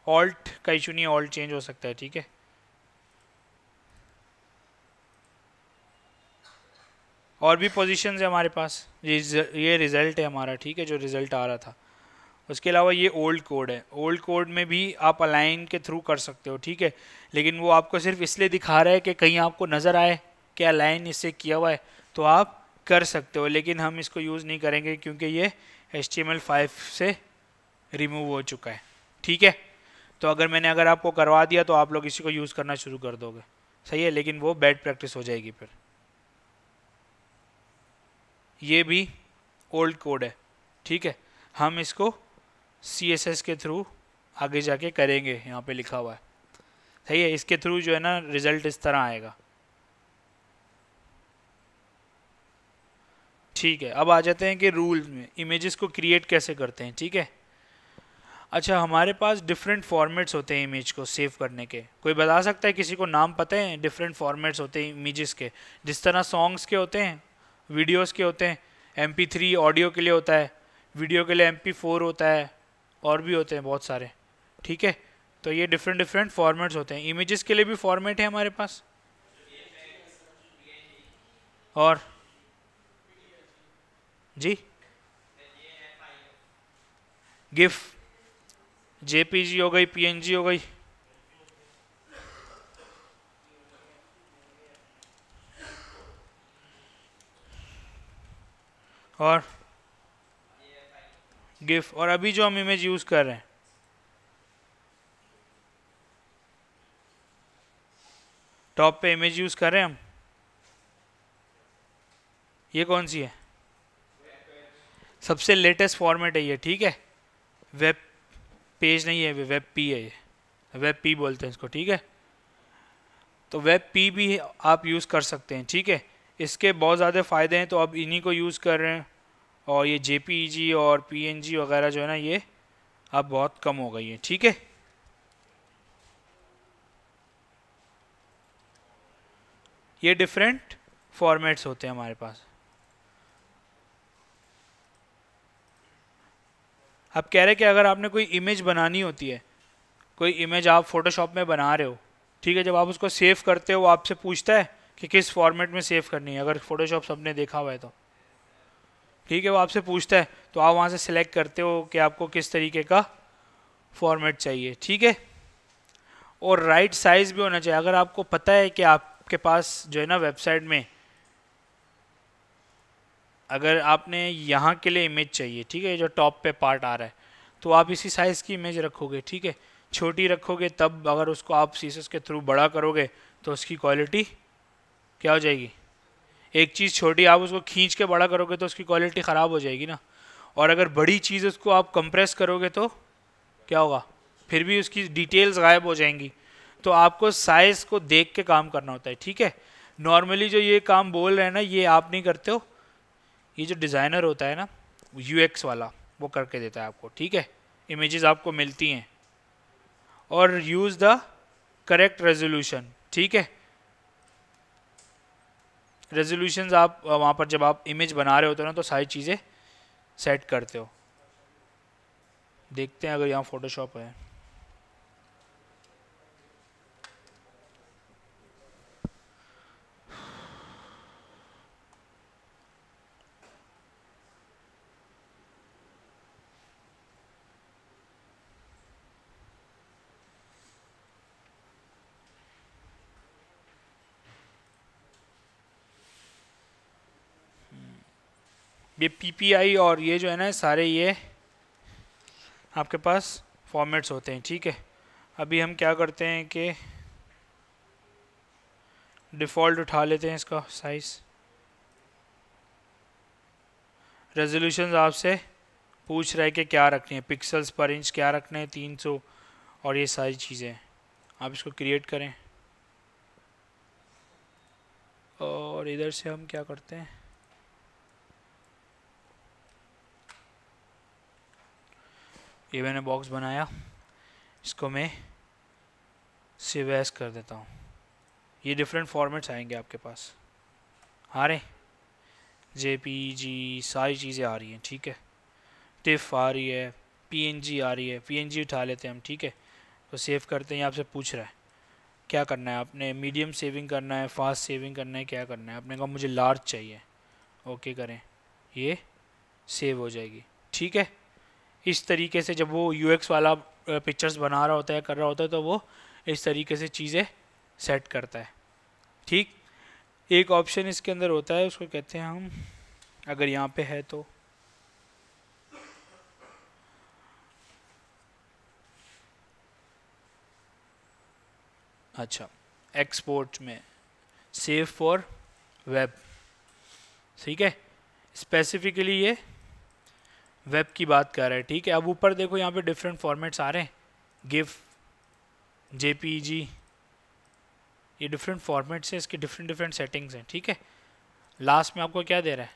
ऑल्ट का इशू नहीं है, ऑल्ट चेंज हो सकता है। ठीक है, और भी पोजीशंस है हमारे पास। ये रिज़ल्ट है हमारा, ठीक है, जो रिज़ल्ट आ रहा था। उसके अलावा ये ओल्ड कोड है, ओल्ड कोड में भी आप अलाइन के थ्रू कर सकते हो। ठीक है, लेकिन वो आपको सिर्फ इसलिए दिखा रहा है कि कहीं आपको नज़र आए कि अलाइन इससे किया हुआ है, तो आप कर सकते हो, लेकिन हम इसको यूज़ नहीं करेंगे क्योंकि ये HTML5 से रिमूव हो चुका है। ठीक है, तो अगर आपको करवा दिया तो आप लोग इसी को यूज़ करना शुरू कर दोगे। सही है, लेकिन वो बैड प्रैक्टिस हो जाएगी फिर। ये भी ओल्ड कोड है। ठीक है, हम इसको CSS के थ्रू आगे जाके करेंगे, यहाँ पे लिखा हुआ है। सही है, इसके थ्रू जो है ना रिजल्ट इस तरह आएगा। ठीक है, अब आ जाते हैं कि रूल में इमेजेस को क्रिएट कैसे करते हैं। ठीक है, अच्छा हमारे पास डिफरेंट फॉर्मेट्स होते हैं इमेज को सेव करने के। कोई बता सकता है, किसी को नाम पता है? डिफरेंट फॉर्मेट्स होते हैं इमेजेस के, जिस तरह सॉन्ग्स के होते हैं, वीडियोस के होते हैं। MP3 ऑडियो के लिए होता है, वीडियो के लिए MP4 होता है, और भी होते हैं बहुत सारे। ठीक है, तो ये डिफरेंट फॉर्मेट्स होते हैं। इमेजेस के लिए भी फॉर्मेट है हमारे पास, और जी गिफ, JPG हो गई, PNG हो गई, और गिफ। और अभी जो हम इमेज यूज कर रहे हैं, टॉप पे इमेज यूज कर रहे हैं हम, ये कौन सी है? सबसे लेटेस्ट फॉर्मेट है ये, ठीक है। वेब पेज नहीं है, वेब पी है ये, वेब पी बोलते हैं इसको, ठीक है। तो वेब पी भी आप यूज़ कर सकते हैं, ठीक है। इसके बहुत ज़्यादा फ़ायदे हैं, तो अब इन्हीं को यूज़ कर रहे हैं। और ये जेपीईजी और पीएनजी वगैरह जो है ना, ये अब बहुत कम हो गई है, ठीक है। ये डिफरेंट फॉर्मेट्स होते हैं हमारे पास। अब कह रहे हैं कि अगर आपने कोई इमेज बनानी होती है, कोई इमेज आप फोटोशॉप में बना रहे हो, ठीक है, जब आप उसको सेव करते हो वो आपसे पूछता है कि किस फॉर्मेट में सेव करनी है। अगर फोटोशॉप सबने देखा हुआ है तो ठीक है, वो आपसे पूछता है, तो आप वहाँ से सिलेक्ट करते हो कि आपको किस तरीके का फॉर्मेट चाहिए, ठीक है। और राइट साइज़ भी होना चाहिए। अगर आपको पता है कि आपके पास जो है ना वेबसाइट में, अगर आपने यहाँ के लिए इमेज चाहिए, ठीक है, जो टॉप पे पार्ट आ रहा है, तो आप इसी साइज़ की इमेज रखोगे, ठीक है। छोटी रखोगे तब, अगर उसको आप सीएसएस के थ्रू बड़ा करोगे तो उसकी क्वालिटी क्या हो जाएगी। एक चीज़ छोटी आप उसको खींच के बड़ा करोगे तो उसकी क्वालिटी ख़राब हो जाएगी ना। और अगर बड़ी चीज़ उसको आप कंप्रेस करोगे तो क्या होगा, फिर भी उसकी डिटेल्स गायब हो जाएंगी। तो आपको साइज़ को देख के काम करना होता है, ठीक है। नॉर्मली जो ये काम बोल रहे हैं ना, ये आप नहीं करते हो, ये जो डिज़ाइनर होता है ना यूएक्स वाला, वो करके देता है आपको, ठीक है। इमेजेस आपको मिलती हैं। और यूज़ द करेक्ट रेजोल्यूशन, ठीक है। रेजोल्यूशंस आप वहाँ पर जब आप इमेज बना रहे होते हो ना, तो सारी चीज़ें सेट करते हो। देखते हैं अगर यहाँ फोटोशॉप है। ये पीपीआई और ये जो है ना, सारे ये आपके पास फॉर्मेट्स होते हैं, ठीक है। अभी हम क्या करते हैं कि डिफ़ॉल्ट उठा लेते हैं इसका साइज़। रेजोल्यूशन आपसे पूछ रहा है कि क्या रखनी है, पिक्सल्स पर इंच क्या रखने हैं, 300, और ये सारी चीज़ें। आप इसको क्रिएट करें और इधर से हम क्या करते हैं, ये मैंने बॉक्स बनाया, इसको मैं सेव एज कर देता हूँ। ये डिफरेंट फॉर्मेट्स आएंगे आपके पास, आ रहे जेपीजी सारी चीज़ें आ रही हैं, ठीक है। टिफ आ रही है, पीएनजी आ रही है, पीएनजी उठा लेते हैं हम, ठीक है। तो सेव करते हैं। ये आपसे पूछ रहा है क्या करना है, आपने मीडियम सेविंग करना है, फास्ट सेविंग करना है, क्या करना है। आपने कहा मुझे लार्ज चाहिए, ओके करें, ये सेव हो जाएगी, ठीक है। इस तरीके से जब वो यूएक्स वाला पिक्चर्स बना रहा होता है, कर रहा होता है, तो वो इस तरीके से चीज़ें सेट करता है, ठीक। एक ऑप्शन इसके अंदर होता है, उसको कहते हैं हम, अगर यहाँ पे है तो अच्छा, एक्सपोर्ट में सेव फॉर वेब, ठीक है। स्पेसिफिकली ये वेब की बात कर रहा है, ठीक है। अब ऊपर देखो यहाँ पे डिफरेंट फॉर्मेट्स आ रहे हैं, गिफ, जेपीजी, ये डिफरेंट फॉर्मेट्स हैं, इसके डिफरेंट डिफरेंट सेटिंग्स हैं, ठीक है। लास्ट में आपको क्या दे रहा है,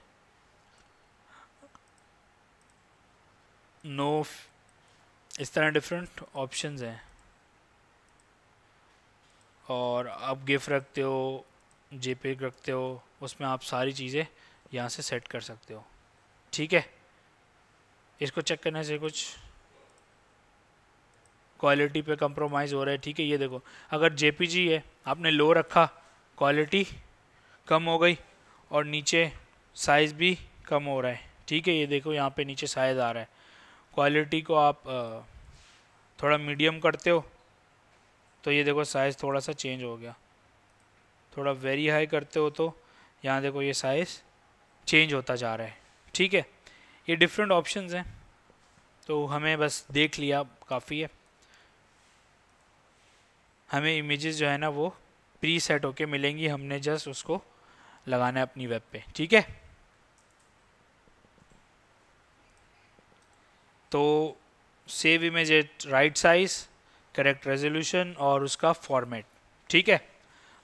नो, इस तरह डिफरेंट ऑप्शंस हैं। और आप गिफ रखते हो, जेपीग रखते हो, उसमें आप सारी चीज़ें यहाँ से सेट कर सकते हो, ठीक है। इसको चेक करने से कुछ क्वालिटी पे कंप्रोमाइज़ हो रहा है, ठीक है। ये देखो, अगर जेपीजी है, आपने लो रखा, क्वालिटी कम हो गई, और नीचे साइज़ भी कम हो रहा है, ठीक है। ये देखो यहाँ पे नीचे साइज़ आ रहा है। क्वालिटी को आप थोड़ा मीडियम करते हो तो ये देखो साइज़ थोड़ा सा चेंज हो गया। थोड़ा वेरी हाई करते हो तो यहाँ देखो ये साइज़ चेंज होता जा रहा है, ठीक है। ये डिफरेंट ऑप्शंस हैं, तो हमें बस देख लिया काफ़ी है। हमें इमेजेस जो है ना वो प्री सेट होके मिलेंगी, हमने जस्ट उसको लगाना है अपनी वेब पे, ठीक है। तो save image at right size, correct resolution और उसका फॉर्मेट। ठीक है,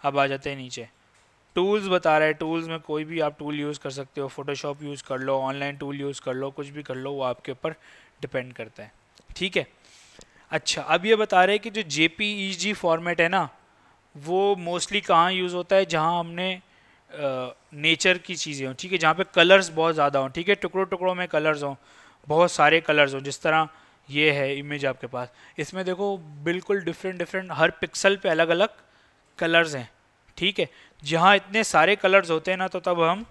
अब आ जाते हैं नीचे। टूल्स बता रहा है, टूल्स में कोई भी आप टूल यूज़ कर सकते हो, फोटोशॉप यूज़ कर लो, ऑनलाइन टूल यूज़ कर लो, कुछ भी कर लो, वो आपके ऊपर डिपेंड करता है। ठीक है, अच्छा अब ये बता रहे हैं कि जो JPEG फॉर्मेट है ना, वो मोस्टली कहाँ यूज़ होता है, जहाँ हमने नेचर की चीज़ें हों, ठीक है, जहाँ पे कलर्स बहुत ज़्यादा हों, ठीक है, टुकड़ों टुकड़ों में कलर्स हों, बहुत सारे कलर्स हों, जिस तरह ये है इमेज आपके पास, इसमें देखो बिल्कुल डिफरेंट डिफरेंट हर पिक्सल पे अलग अलग कलर्स हैं। ठीक है, जहाँ इतने सारे कलर्स होते हैं ना, तो तब हम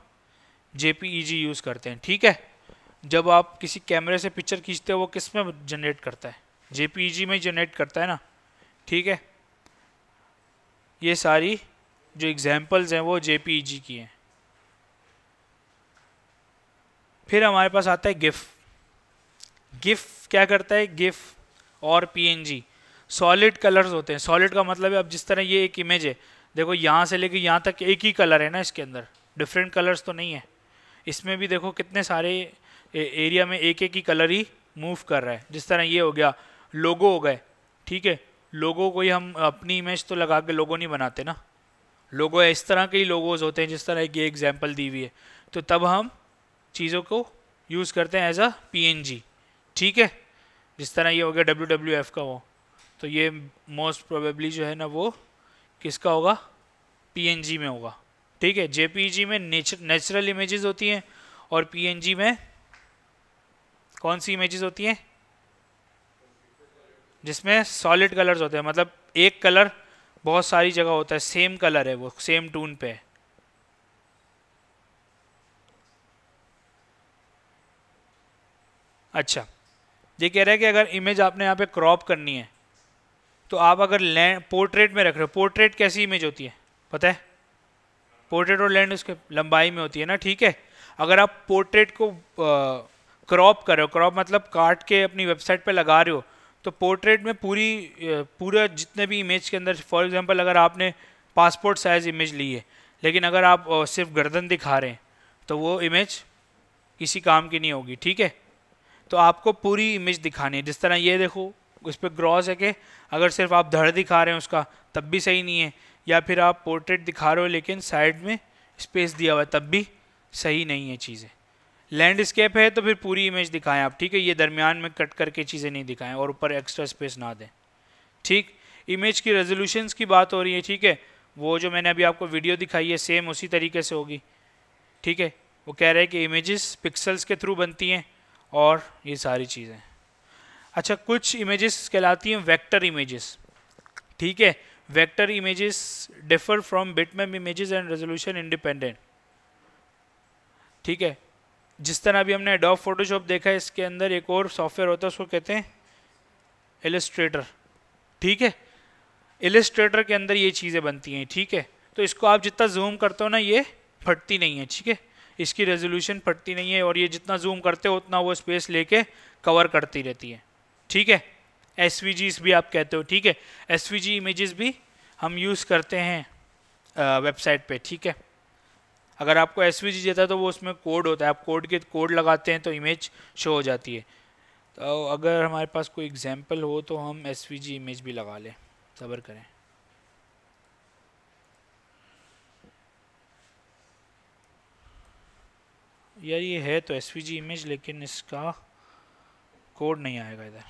JPEG यूज़ करते हैं। ठीक है, जब आप किसी कैमरे से पिक्चर खींचते हो, वो किस में जनरेट करता है, JPEG में जनरेट करता है ना। ठीक है, ये सारी जो एग्जांपल्स हैं वो JPEG की हैं। फिर हमारे पास आता है गिफ। गिफ क्या करता है, गिफ और PNG सॉलिड कलर्स होते हैं। सॉलिड का मतलब है, अब जिस तरह ये एक इमेज है, देखो यहाँ से लेके यहाँ तक एक ही कलर है ना, इसके अंदर डिफरेंट कलर्स तो नहीं है। इसमें भी देखो कितने सारे एरिया में एक एक ही कलर ही मूव कर रहा है। जिस तरह ये हो गया, लोगो हो गए, ठीक है, लोगो कोई हम अपनी इमेज तो लगा के लोगो नहीं बनाते ना, लोगो इस तरह के ही लोगोज होते हैं, जिस तरह की एग्जाम्पल दी हुई है, तो तब हम चीज़ों को यूज़ करते हैं एज अ PNG। ठीक है, जिस तरह ये हो गया WWF का वो, तो ये मोस्ट प्रोबेबली जो है ना वो किसका होगा, PNG में होगा। ठीक है, JPEG में नेचुरल इमेजेस होती हैं और PNG में कौन सी इमेजेस होती हैं, जिसमें सॉलिड कलर्स होते हैं, मतलब एक कलर बहुत सारी जगह होता है, सेम कलर है, वो सेम टून पे है। अच्छा, ये कह रहा है कि अगर इमेज आपने यहाँ पे क्रॉप करनी है, तो आप अगर लैंड पोर्ट्रेट में रख रहे हो, पोर्ट्रेट कैसी इमेज होती है पता है, पोर्ट्रेट और लैंड उसके लंबाई में होती है ना। ठीक है, अगर आप पोर्ट्रेट को क्रॉप कर रहे हो, क्रॉप मतलब काट के अपनी वेबसाइट पे लगा रहे हो, तो पोर्ट्रेट में पूरा जितने भी इमेज के अंदर, फॉर एग्जांपल अगर आपने पासपोर्ट साइज इमेज ली है, लेकिन अगर आप सिर्फ गर्दन दिखा रहे हैं, तो वो इमेज किसी काम की नहीं होगी। ठीक है, तो आपको पूरी इमेज दिखानी है। जिस तरह ये देखो, उस पर ग्रॉस है कि अगर सिर्फ आप धड़ दिखा रहे हैं उसका, तब भी सही नहीं है, या फिर आप पोर्ट्रेट दिखा रहे हो लेकिन साइड में स्पेस दिया हुआ है, तब भी सही नहीं है चीज़ें। लैंडस्केप है तो फिर पूरी इमेज दिखाएं आप, ठीक है, ये दरमियान में कट करके चीज़ें नहीं दिखाएं और ऊपर एक्स्ट्रा स्पेस ना दें। ठीक, इमेज की रेजोल्यूशंस की बात हो रही है, ठीक है, वो जो मैंने अभी आपको वीडियो दिखाई है सेम उसी तरीके से होगी। ठीक है, वो कह रहे हैं कि इमेजेस पिक्सल्स के थ्रू बनती हैं और ये सारी चीज़ें। अच्छा, कुछ इमेजेस कहलाती हैं वेक्टर इमेजेस। ठीक है, vector images differ from bitmap images and resolution independent. ठीक है, जिस तरह अभी हमने एडोब फोटोशॉप देखा है, इसके अंदर एक और सॉफ्टवेयर होता है, उसको कहते हैं इलस्ट्रेटर। ठीक है, इलस्ट्रेटर के अंदर ये चीज़ें बनती हैं। ठीक है, तो इसको आप जितना जूम करते हो ना, ये फटती नहीं है। ठीक है, इसकी रेजोल्यूशन फटती नहीं है, और ये जितना जूम करते हो उतना वो स्पेस लेके कवर करती रहती है। ठीक है, SVGs भी आप कहते हो। ठीक है, SVG इमेजेस भी हम यूज़ करते हैं वेबसाइट पे। ठीक है, अगर आपको SVG देता है तो वो उसमें कोड होता है, आप कोड लगाते हैं तो इमेज शो हो जाती है। तो अगर हमारे पास कोई एग्जांपल हो तो हम SVG इमेज भी लगा लें, सब्र करें। यार ये है तो SVG इमेज, लेकिन इसका कोड नहीं आएगा इधर।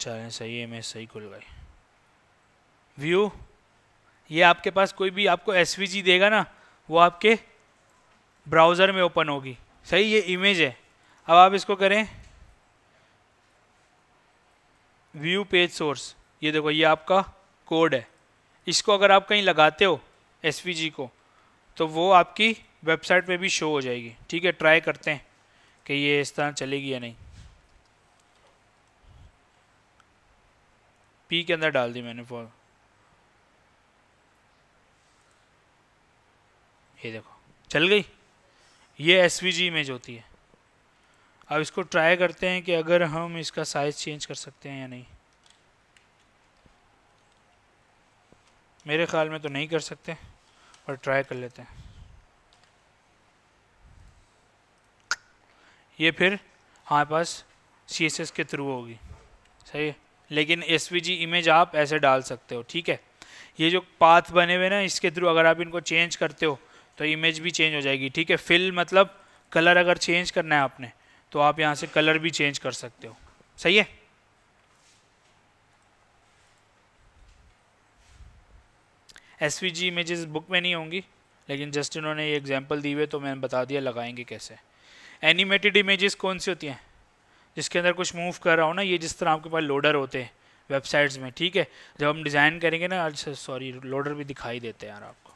चलें, सही है, इमेज सही खुल गई। व्यू, ये आपके पास कोई भी आपको SVG देगा ना, वो आपके ब्राउज़र में ओपन होगी। सही, ये इमेज है। अब आप इसको करें व्यू पेज सोर्स, ये देखो ये आपका कोड है। इसको अगर आप कहीं लगाते हो SVG को, तो वो आपकी वेबसाइट पे भी शो हो जाएगी। ठीक है, ट्राई करते हैं कि ये इस तरह चलेगी या नहीं। पी के अंदर डाल दी मैंने फॉर, ये देखो चल गई, ये एसवीजी इमेज होती है। अब इसको ट्राई करते हैं कि अगर हम इसका साइज चेंज कर सकते हैं या नहीं। मेरे ख्याल में तो नहीं कर सकते, और ट्राई कर लेते हैं। ये फिर हमारे पास CSS के थ्रू होगी, सही है। लेकिन SVG इमेज आप ऐसे डाल सकते हो, ठीक है। ये जो पाथ बने हुए ना, इसके थ्रू अगर आप इनको चेंज करते हो तो इमेज भी चेंज हो जाएगी, ठीक है। फिल मतलब कलर अगर चेंज करना है आपने तो आप यहाँ से कलर भी चेंज कर सकते हो, सही है। SVG इमेजेस बुक में नहीं होंगी, लेकिन जस्ट इन्होंने ये एग्जांपल दी हुए तो मैंने बता दिया लगाएंगे कैसे। एनिमेटेड इमेजेस कौन सी होती हैं? जिसके अंदर कुछ मूव कर रहा हो ना, ये जिस तरह आपके पास लोडर होते हैं वेबसाइट्स में, ठीक है। जब हम डिज़ाइन करेंगे ना, अच्छा सॉरी लोडर भी दिखाई देते हैं यार आपको।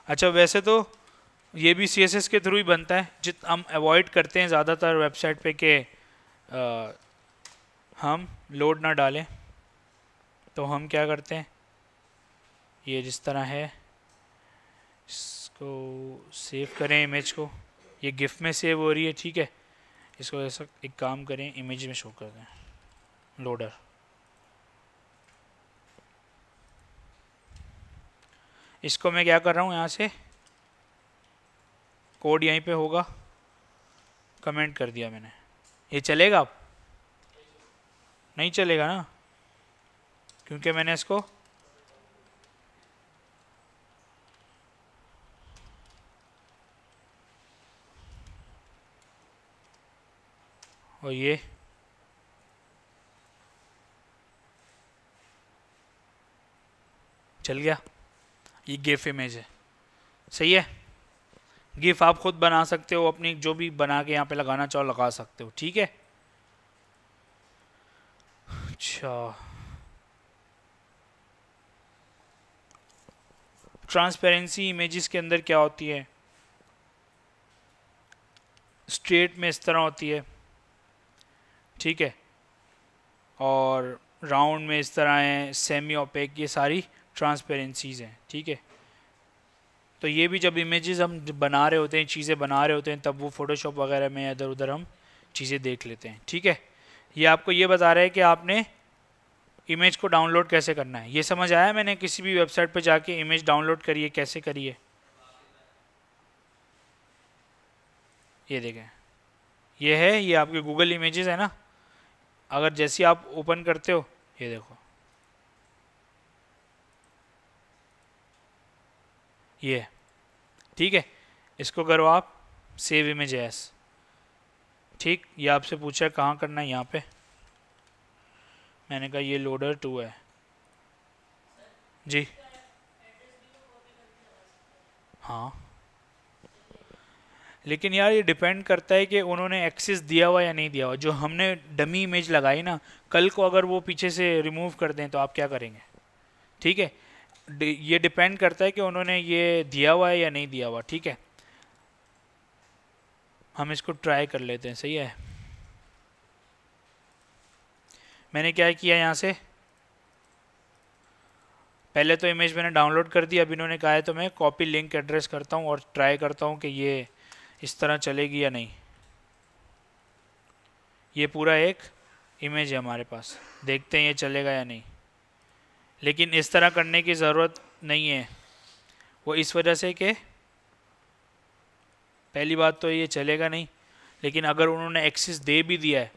अच्छा वैसे तो ये भी CSS के थ्रू ही बनता है। जित हम अवॉइड करते हैं ज़्यादातर वेबसाइट पे कि हम लोड ना डालें, तो हम क्या करते हैं, ये जिस तरह है इसको सेव करें इमेज को, ये गिफ में सेव हो रही है, ठीक है। इसको ऐसा एक काम करें, इमेज में शो कर दें लोडर। इसको मैं क्या कर रहा हूँ, यहाँ से कोड यहीं पे होगा, कमेंट कर दिया मैंने। ये चलेगा? अब नहीं चलेगा ना, क्योंकि मैंने इसको और ये चल गया। ये गिफ इमेज है, सही है। गिफ आप खुद बना सकते हो, अपनी जो भी बना के यहाँ पे लगाना चाहो लगा सकते हो, ठीक है। अच्छा ट्रांसपेरेंसी इमेजेस के अंदर क्या होती है? स्ट्रेट में इस तरह होती है, ठीक है, और राउंड में इस तरह है, सेमी ओपेक, ये सारी ट्रांसपेरेंसीज हैं, ठीक है। तो ये भी जब इमेजेस हम बना रहे होते हैं, चीज़ें बना रहे होते हैं, तब वो फोटोशॉप वगैरह में इधर उधर हम चीज़ें देख लेते हैं, ठीक है। ये आपको ये बता रहा है कि आपने इमेज को डाउनलोड कैसे करना है। ये समझ आया? मैंने किसी भी वेबसाइट पे जाके इमेज डाउनलोड करिए, कैसे करिए। ये देखें, ये है, ये आपके गूगल इमेजेस है ना। अगर जैसे आप ओपन करते हो, ये देखो, ये ठीक है। इसको करो आप सेव इमेज एज, ठीक। ये आपसे पूछा है कहाँ करना है, यहाँ पे। मैंने कहा ये लोडर 2 है जी। हाँ, लेकिन यार ये डिपेंड करता है कि उन्होंने एक्सेस दिया हुआ या नहीं दिया हुआ। जो हमने डमी इमेज लगाई ना, कल को अगर वो पीछे से रिमूव कर दें तो आप क्या करेंगे, ठीक है। ये डिपेंड करता है कि उन्होंने ये दिया हुआ है या नहीं दिया हुआ, ठीक है। हम इसको ट्राई कर लेते हैं, सही है। मैंने क्या किया, यहाँ से पहले तो इमेज मैंने डाउनलोड कर दी। अब इन्होंने कहा है तो मैं कॉपी लिंक एड्रेस करता हूँ और ट्राई करता हूँ कि ये इस तरह चलेगी या नहीं। ये पूरा एक इमेज है हमारे पास, देखते हैं ये चलेगा या नहीं। लेकिन इस तरह करने की ज़रूरत नहीं है, वो इस वजह से कि पहली बात तो ये चलेगा नहीं। लेकिन अगर उन्होंने एक्सेस दे भी दिया है,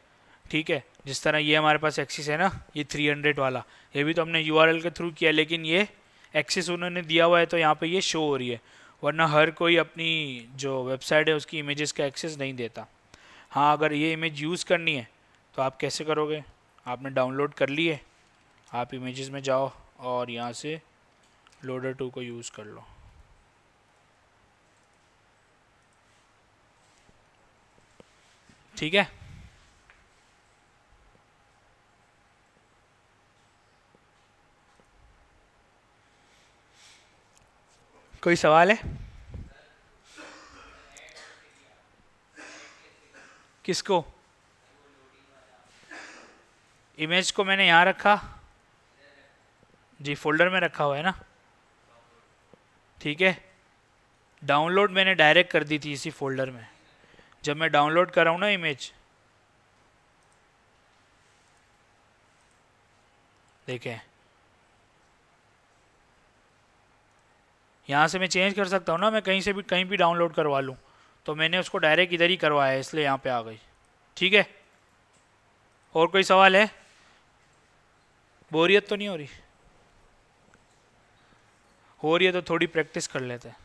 ठीक है, जिस तरह ये हमारे पास एक्सेस है ना, ये 300 वाला, ये भी तो हमने URL के थ्रू किया, लेकिन ये एक्सेस उन्होंने दिया हुआ है तो यहाँ पे ये शो हो रही है। वरना हर कोई अपनी जो वेबसाइट है उसकी इमेजेस का एक्सेस नहीं देता। हाँ, अगर ये इमेज यूज़ करनी है तो आप कैसे करोगे? आपने डाउनलोड कर ली है, आप इमेजेस में जाओ और यहाँ से लोडर 2 को यूज़ कर लो। ठीक है, कोई सवाल है? किसको? इमेज को मैंने यहाँ रखा जी, फोल्डर में रखा हुआ है ना, ठीक है। डाउनलोड मैंने डायरेक्ट कर दी थी इसी फोल्डर में। जब मैं डाउनलोड कर रहा हूँ ना इमेज, देखें यहाँ से मैं चेंज कर सकता हूँ ना, मैं कहीं से भी कहीं भी डाउनलोड करवा लूँ, तो मैंने उसको डायरेक्ट इधर ही करवाया इसलिए यहाँ पे आ गई, ठीक है। और कोई सवाल है? बोरियत तो नहीं हो रही? हो रही है तो थोड़ी प्रैक्टिस कर लेते हैं।